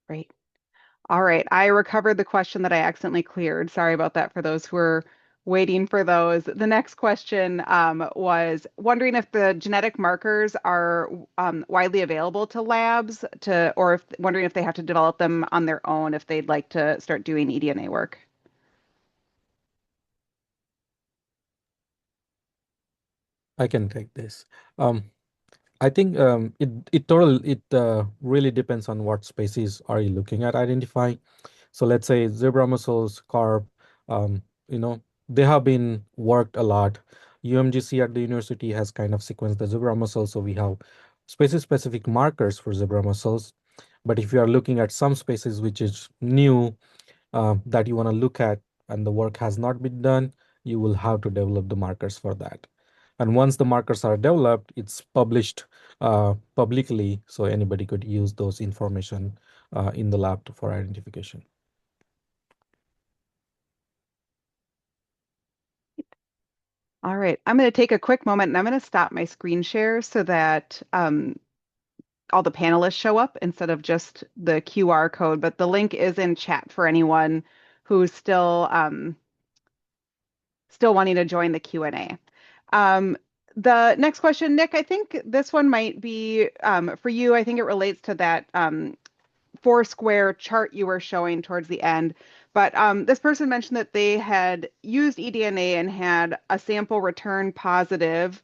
Great. All right. I recovered the question that I accidentally cleared. Sorry about that for those who are waiting for those. The next question was wondering if the genetic markers are widely available to labs or if wondering if they have to develop them on their own if they'd like to start doing eDNA work. I can take this. I think it really depends on what species are you looking at identifying. So let's say zebra mussels, carp, they have been worked a lot. UMGC at the university has kind of sequenced the zebra mussels, so we have species-specific markers for zebra mussels. But if you are looking at some species which is new that you want to look at and the work has not been done, you will have to develop the markers for that. And once the markers are developed, it's published publicly, so anybody could use those information in the lab for identification. All right, I'm going to take a quick moment and I'm going to stop my screen share so that all the panelists show up instead of just the QR code, but the link is in chat for anyone who's still wanting to join the Q&A. The next question, Nick, I think this one might be for you. I think it relates to that 4-square chart you were showing towards the end. But this person mentioned that they had used eDNA and had a sample return positive,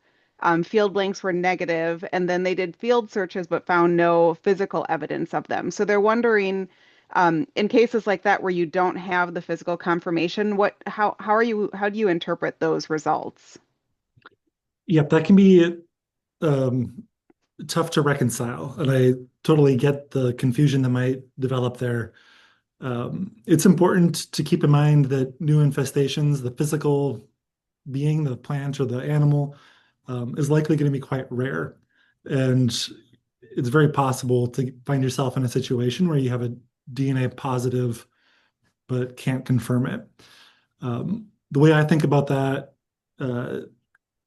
field blanks were negative, and then they did field searches but found no physical evidence of them. So they're wondering, in cases like that where you don't have the physical confirmation, how do you interpret those results? Yep, that can be tough to reconcile, and I totally get the confusion that might develop there. It's important to keep in mind that new infestations, the physical being, the plant or the animal, is likely going to be quite rare. And it's very possible to find yourself in a situation where you have a DNA positive but can't confirm it. The way I think about that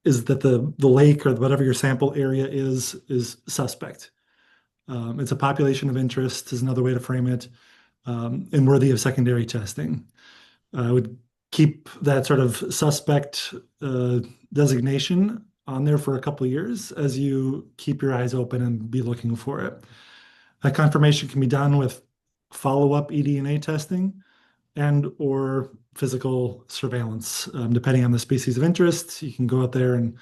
is that the lake or whatever your sample area is suspect. It's a population of interest is another way to frame it, and worthy of secondary testing. I would keep that sort of suspect designation on there for a couple of years as you keep your eyes open and be looking for it. That confirmation can be done with follow-up eDNA testing and or physical surveillance, depending on the species of interest. You can go out there and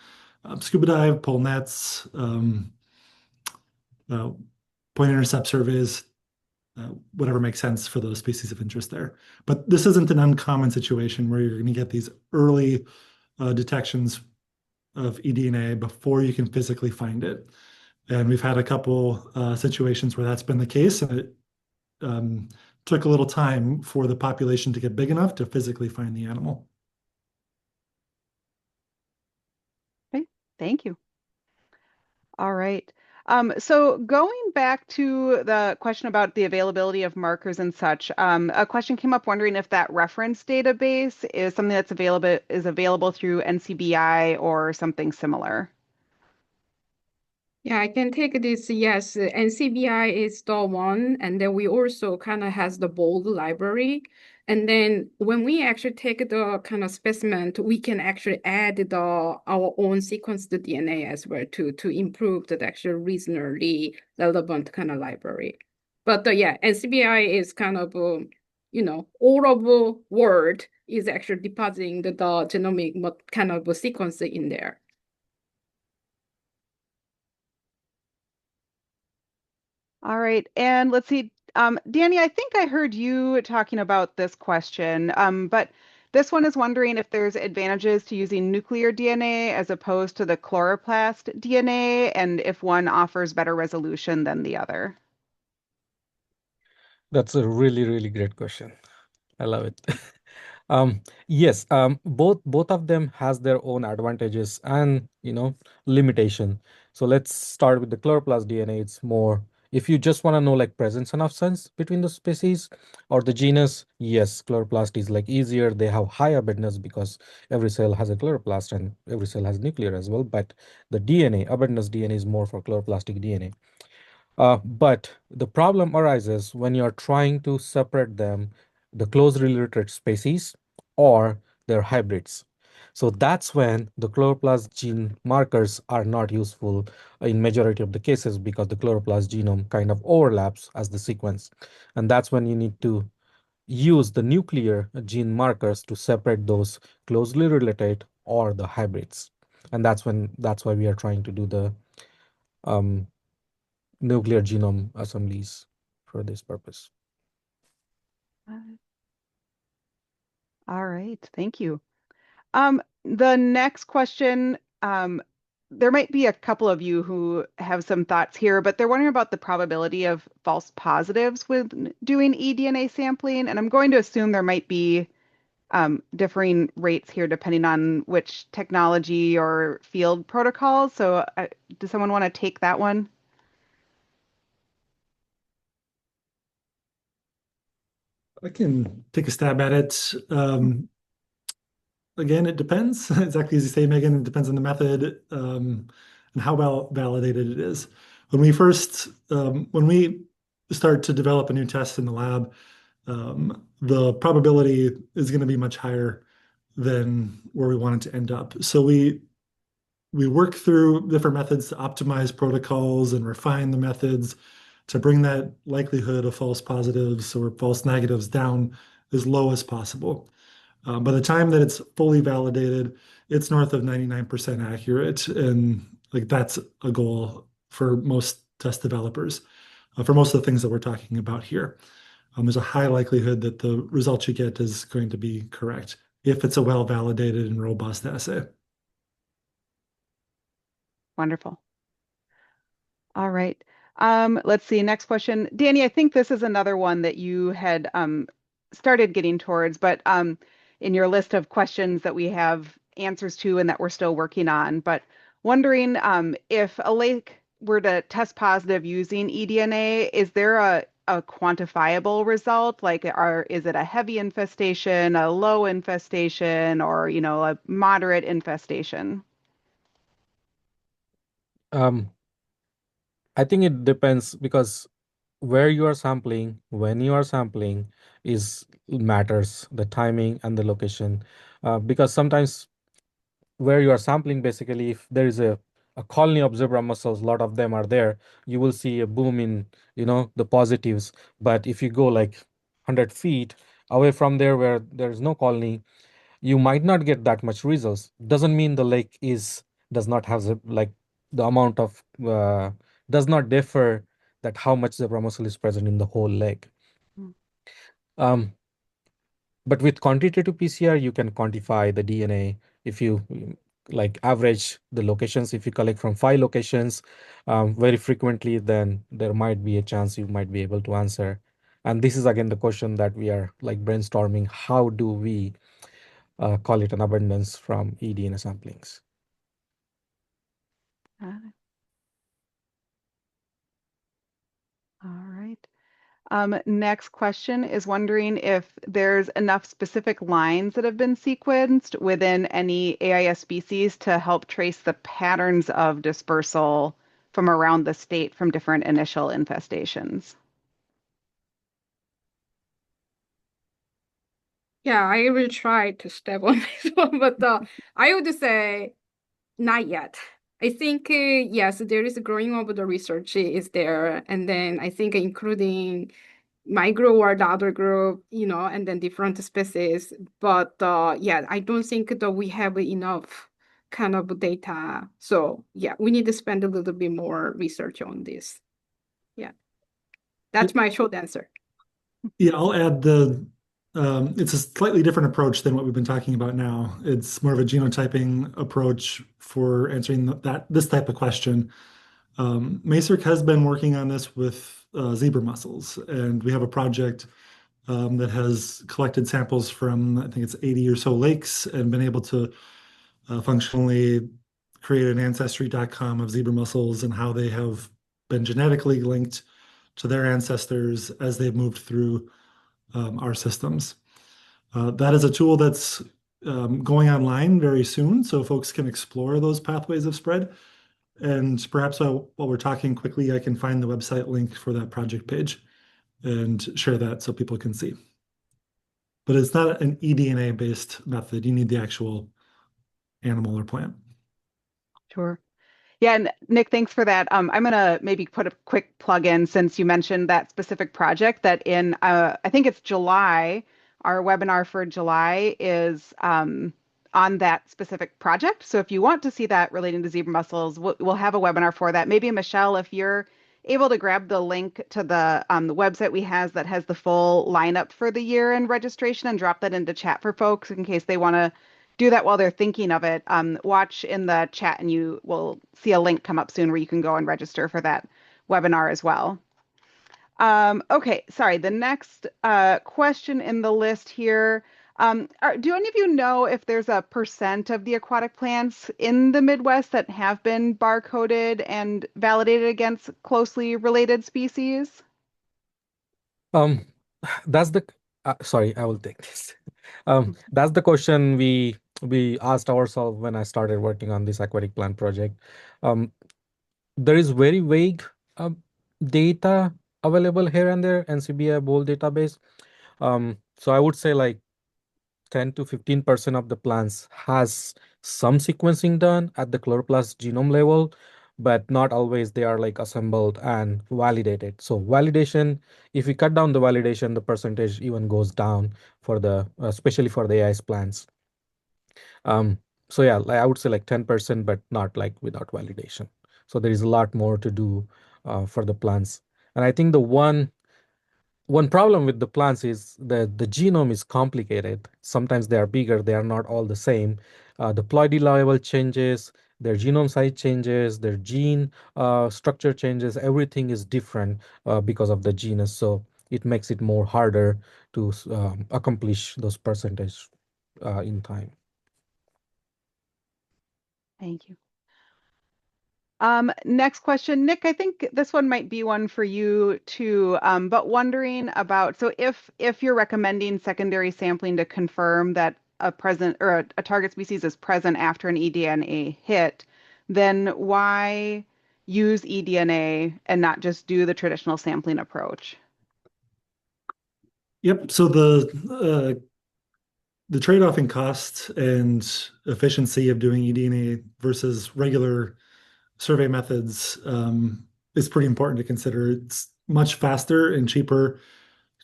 scuba dive, pull nets, point intercept surveys, whatever makes sense for those species of interest there. But this isn't an uncommon situation where you're going to get these early detections of eDNA before you can physically find it. And we've had a couple situations where that's been the case, and it took a little time for the population to get big enough to physically find the animal. Okay, thank you. All right. So going back to the question about the availability of markers and such, a question came up wondering if that reference database is something that's available through NCBI or something similar. Yeah, I can take this. Yes, NCBI is the one, and then we also kind of has the bold library. And then when we actually take the kind of specimen, we can actually add our own sequenced DNA as well to improve the actual reasonably relevant kind of library. But yeah, NCBI is kind of all of the world is actually depositing the genomic kind of sequence in there. All right. And let's see, Danny, I think I heard you talking about this question, but this one is wondering if there's advantages to using nuclear DNA as opposed to the chloroplast DNA, and if one offers better resolution than the other. That's a really, really great question. I love it. Yes, both of them has their own advantages and limitation. So let's start with the chloroplast DNA. It's more if you just want to know like presence and absence between the species or the genus. Yes, chloroplast is like easier. They have high abundance because every cell has a chloroplast and every cell has nuclear as well. But the DNA, abundance DNA, is more for chloroplastic DNA. But the problem arises when you're trying to separate them, the closely related species or their hybrids. So that's when the chloroplast gene markers are not useful in majority of the cases because the chloroplast genome kind of overlaps as the sequence. And that's when you need to use the nuclear gene markers to separate those closely related or the hybrids. And that's why we are trying to do the nuclear genome assemblies for this purpose. All right, thank you. The next question, there might be a couple of you who have some thoughts here, but they're wondering about the probability of false positives with doing eDNA sampling, and I'm going to assume there might be differing rates here depending on which technology or field protocols. So does someone want to take that one? I can take a stab at it. Again, it depends. Exactly as you say, Megan, it depends on the method and how well validated it is. When we start to develop a new test in the lab, the probability is going to be much higher than where we want it to end up. So we work through different methods to optimize protocols and refine the methods to bring that likelihood of false positives or false negatives down as low as possible. By the time that it's fully validated, it's north of 99% accurate, and like that's a goal for most test developers, for most of the things that we're talking about here. There's a high likelihood that the result you get is going to be correct if it's a well-validated and robust assay. Wonderful. All right. Let's see. Next question. Danny, I think this is another one that you had started getting towards, but in your list of questions that we have answers to and that we're still working on, but wondering if a lake were to test positive using eDNA, is there a quantifiable result? Like, is it a heavy infestation, a low infestation, or a moderate infestation? I think it depends because where you are sampling, when you are sampling is matters, the timing and the location. Because sometimes where you are sampling, basically, if there is a colony of zebra mussels, a lot of them are there, you will see a boom in, the positives. But if you go like 100 feet away from there where there is no colony, you might not get that much results. Doesn't mean the lake does not have like the amount of does not differ that how much zebra mussel is present in the whole leg. But with quantitative PCR, you can quantify the DNA if you like average the locations. If you collect from 5 locations very frequently, then there might be a chance you might be able to answer. And this is again the question that we are like brainstorming. How do we call it an abundance from eDNA samplings? All right. Next question is wondering if there's enough specific lines that have been sequenced within any AIS species to help trace the patterns of dispersal from around the state from different initial infestations. Yeah, I will try to step on this one, but I would say not yet. I think, yes, there is a growing of the research is there. And then I think including my group or the other group, and then different species. But yeah, I don't think that we have enough kind of data. So yeah, we need to spend a little bit more research on this. Yeah, that's my short answer. Yeah, I'll add it's a slightly different approach than what we've been talking about now. It's more of a genotyping approach for answering this type of question. MAISRC has been working on this with zebra mussels, and we have a project that has collected samples from, I think it's 80 or so lakes, and been able to functionally create an ancestry.com of zebra mussels and how they have been genetically linked to their ancestors as they've moved through our systems. That is a tool that's going online very soon, so folks can explore those pathways of spread. And perhaps while we're talking quickly, I can find the website link for that project page and share that so people can see. But it's not an eDNA-based method. You need the actual animal or plant. Sure. Yeah, and Nick, thanks for that. I'm going to maybe put a quick plug in since you mentioned that specific project that in, I think it's July, our webinar for July is on that specific project. So if you want to see that relating to zebra mussels, we'll have a webinar for that. Maybe Michelle, if you're able to grab the link to the website we has that has the full lineup for the year and registration and drop that into chat for folks in case they want to do that while they're thinking of it. Watch in the chat and you will see a link come up soon where you can go and register for that webinar as well. Okay, sorry. The next question in the list here. Do any of you know if there's a % of the aquatic plants in the Midwest that have been barcoded and validated against closely related species? That's the sorry, I will take this. That's the question we asked ourselves when I started working on this aquatic plant project. There is very vague data available here and there, NCBI bold database. So I would say like 10 to 15% of the plants has some sequencing done at the chloroplast genome level, but not always they are like assembled and validated. So validation, if we cut down the validation, the percentage even goes down for the, especially for the AIS plants. So yeah, like I would say like 10%, but not like without validation. So there is a lot more to do for the plants. And I think the one problem with the plants is that the genome is complicated. Sometimes they are bigger, they are not all the same. The ploidy level changes, their genome size changes, their gene structure changes, everything is different because of the genus. So it makes it more harder to accomplish those percentage in time. Thank you. Next question, Nick, I think this one might be one for you too, but wondering about, so if you're recommending secondary sampling to confirm that a target species is present after an eDNA hit, then why use eDNA and not just do the traditional sampling approach? Yep. So the trade-off in cost and efficiency of doing eDNA versus regular survey methods is pretty important to consider. It's much faster and cheaper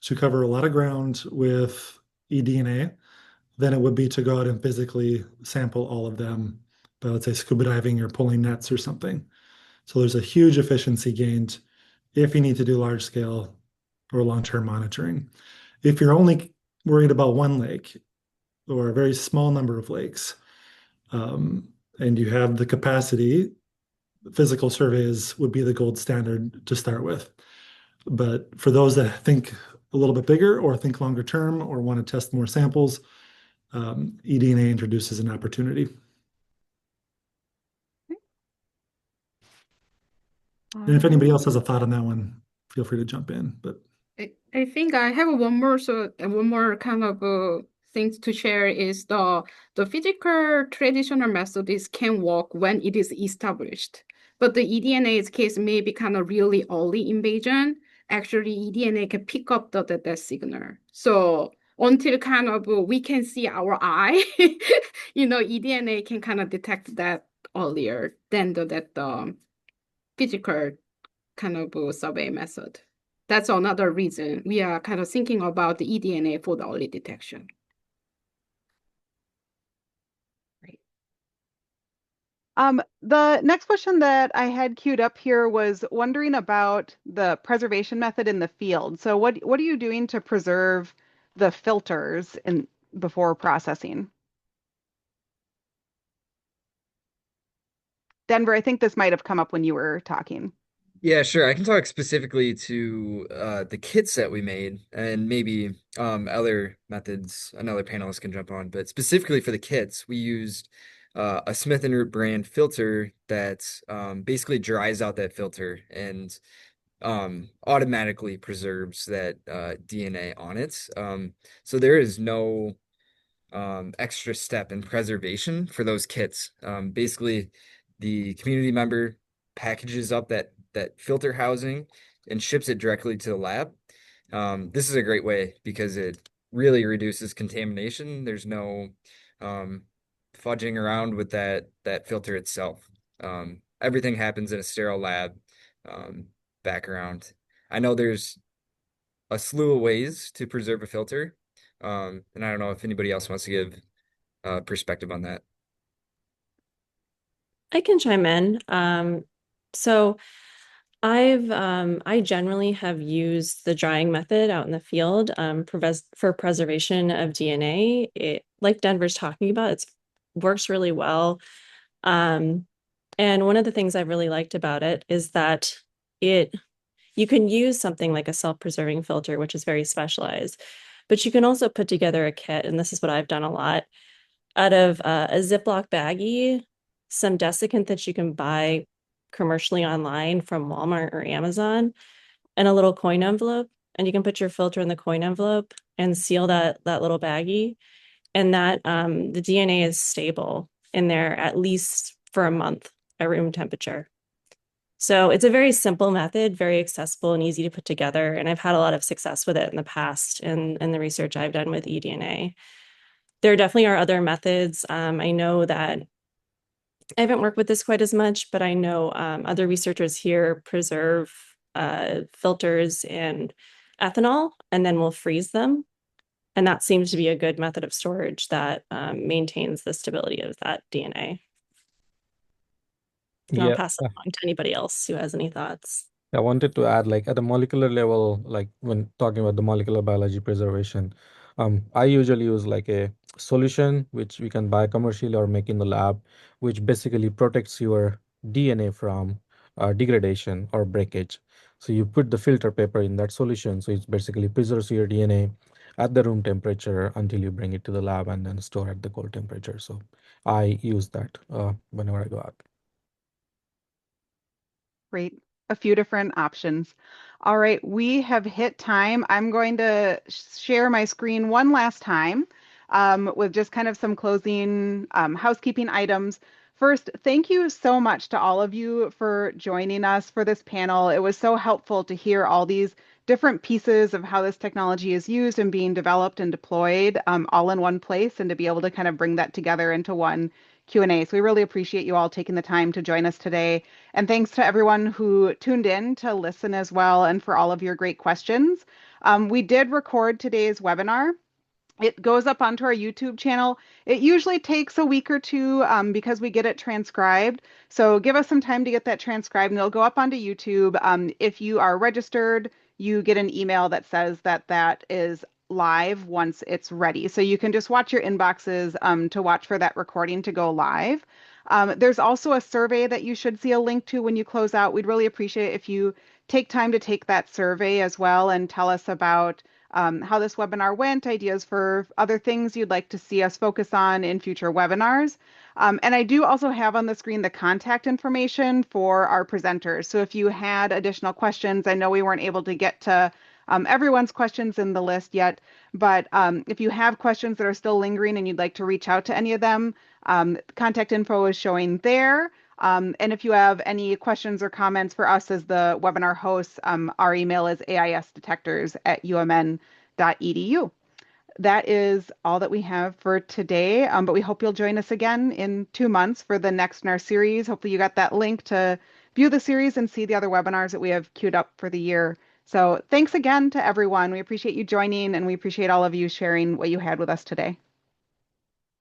to cover a lot of ground with eDNA than it would be to go out and physically sample all of them by, let's say, scuba diving or pulling nets or something. So there's a huge efficiency gained if you need to do large scale or long-term monitoring. If you're only worried about one lake or a very small number of lakes, and you have the capacity, physical surveys would be the gold standard to start with. But for those that think a little bit bigger or think longer term or want to test more samples, eDNA introduces an opportunity. And if anybody else has a thought on that one, feel free to jump in. But I think I have one more kind of things to share is the physical traditional methods can work when it is established. But the eDNA's case may be kind of really early invasion. Actually, eDNA can pick up the signal. So until kind of we can see our eye, eDNA can kind of detect that earlier than that physical kind of survey method. That's another reason we are kind of thinking about the eDNA for the early detection. Great. The next question that I had queued up here was wondering about the preservation method in the field. So what are you doing to preserve the filters before processing? Denver, I think this might have come up when you were talking. Yeah, sure. I can talk specifically to the kits that we made, and maybe other methods another panelist can jump on. But specifically for the kits, we used a Smith & Root brand filter that basically dries out that filter and automatically preserves that DNA on it. So there is no extra step in preservation for those kits. Basically, the community member packages up that filter housing and ships it directly to the lab. This is a great way because it really reduces contamination. There's no fudging around with that filter itself. Everything happens in a sterile lab background. I know there's a slew of ways to preserve a filter, and I don't know if anybody else wants to give perspective on that. I can chime in. So I generally have used the drying method out in the field for preservation of DNA. It, like Denver's talking about, it works really well. And one of the things I really liked about it is that you can use something like a self-preserving filter, which is very specialized, but you can also put together a kit, and this is what I've done a lot, out of a Ziploc baggie, some desiccant that you can buy commercially online from Walmart or Amazon, and a little coin envelope. And you can put your filter in the coin envelope and seal that little baggie. And that the DNA is stable in there at least for a month at room temperature. So it's a very simple method, very accessible and easy to put together. And I've had a lot of success with it in the past in the research I've done with eDNA. There definitely are other methods. I know that I haven't worked with this quite as much, but I know other researchers here preserve filters in ethanol and then will freeze them. And that seems to be a good method of storage that maintains the stability of that DNA. And I'll pass it along to anybody else who has any thoughts. I wanted to add, like at the molecular level, like when talking about the molecular biology preservation, I usually use like a solution which we can buy commercially or make in the lab, which basically protects your DNA from degradation or breakage. So you put the filter paper in that solution, so it basically preserves your DNA at the room temperature until you bring it to the lab and then store at the cold temperature. So I use that whenever I go out. Great. A few different options. All right, we have hit time. I'm going to share my screen one last time with just kind of some closing housekeeping items. First, thank you so much to all of you for joining us for this panel. It was so helpful to hear all these different pieces of how this technology is used and being developed and deployed all in one place, and to be able to kind of bring that together into one Q&A. So we really appreciate you all taking the time to join us today. And thanks to everyone who tuned in to listen as well, and for all of your great questions. We did record today's webinar, It goes up onto our YouTube channel. It usually takes a week or two because we get it transcribed. So give us some time to get that transcribed, and it'll go up onto YouTube. If you are registered, you get an email that says that that is live once it's ready. So you can just watch your inboxes to watch for that recording to go live. There's also a survey that you should see a link to when you close out. We'd really appreciate if you take time to take that survey as well and tell us about how this webinar went, ideas for other things you'd like to see us focus on in future webinars. And I do also have on the screen the contact information for our presenters. So if you had additional questions, I know we weren't able to get to everyone's questions in the list yet, but if you have questions that are still lingering and you'd like to reach out to any of them, contact info is showing there. And if you have any questions or comments for us as the webinar hosts, our email is aisdetectors@umn.edu. That is all that we have for today, but we hope you'll join us again in 2 months for the next in our series. Hopefully you got that link to view the series and see the other webinars that we have queued up for the year. So thanks again to everyone. We appreciate you joining, and we appreciate all of you sharing what you had with us today.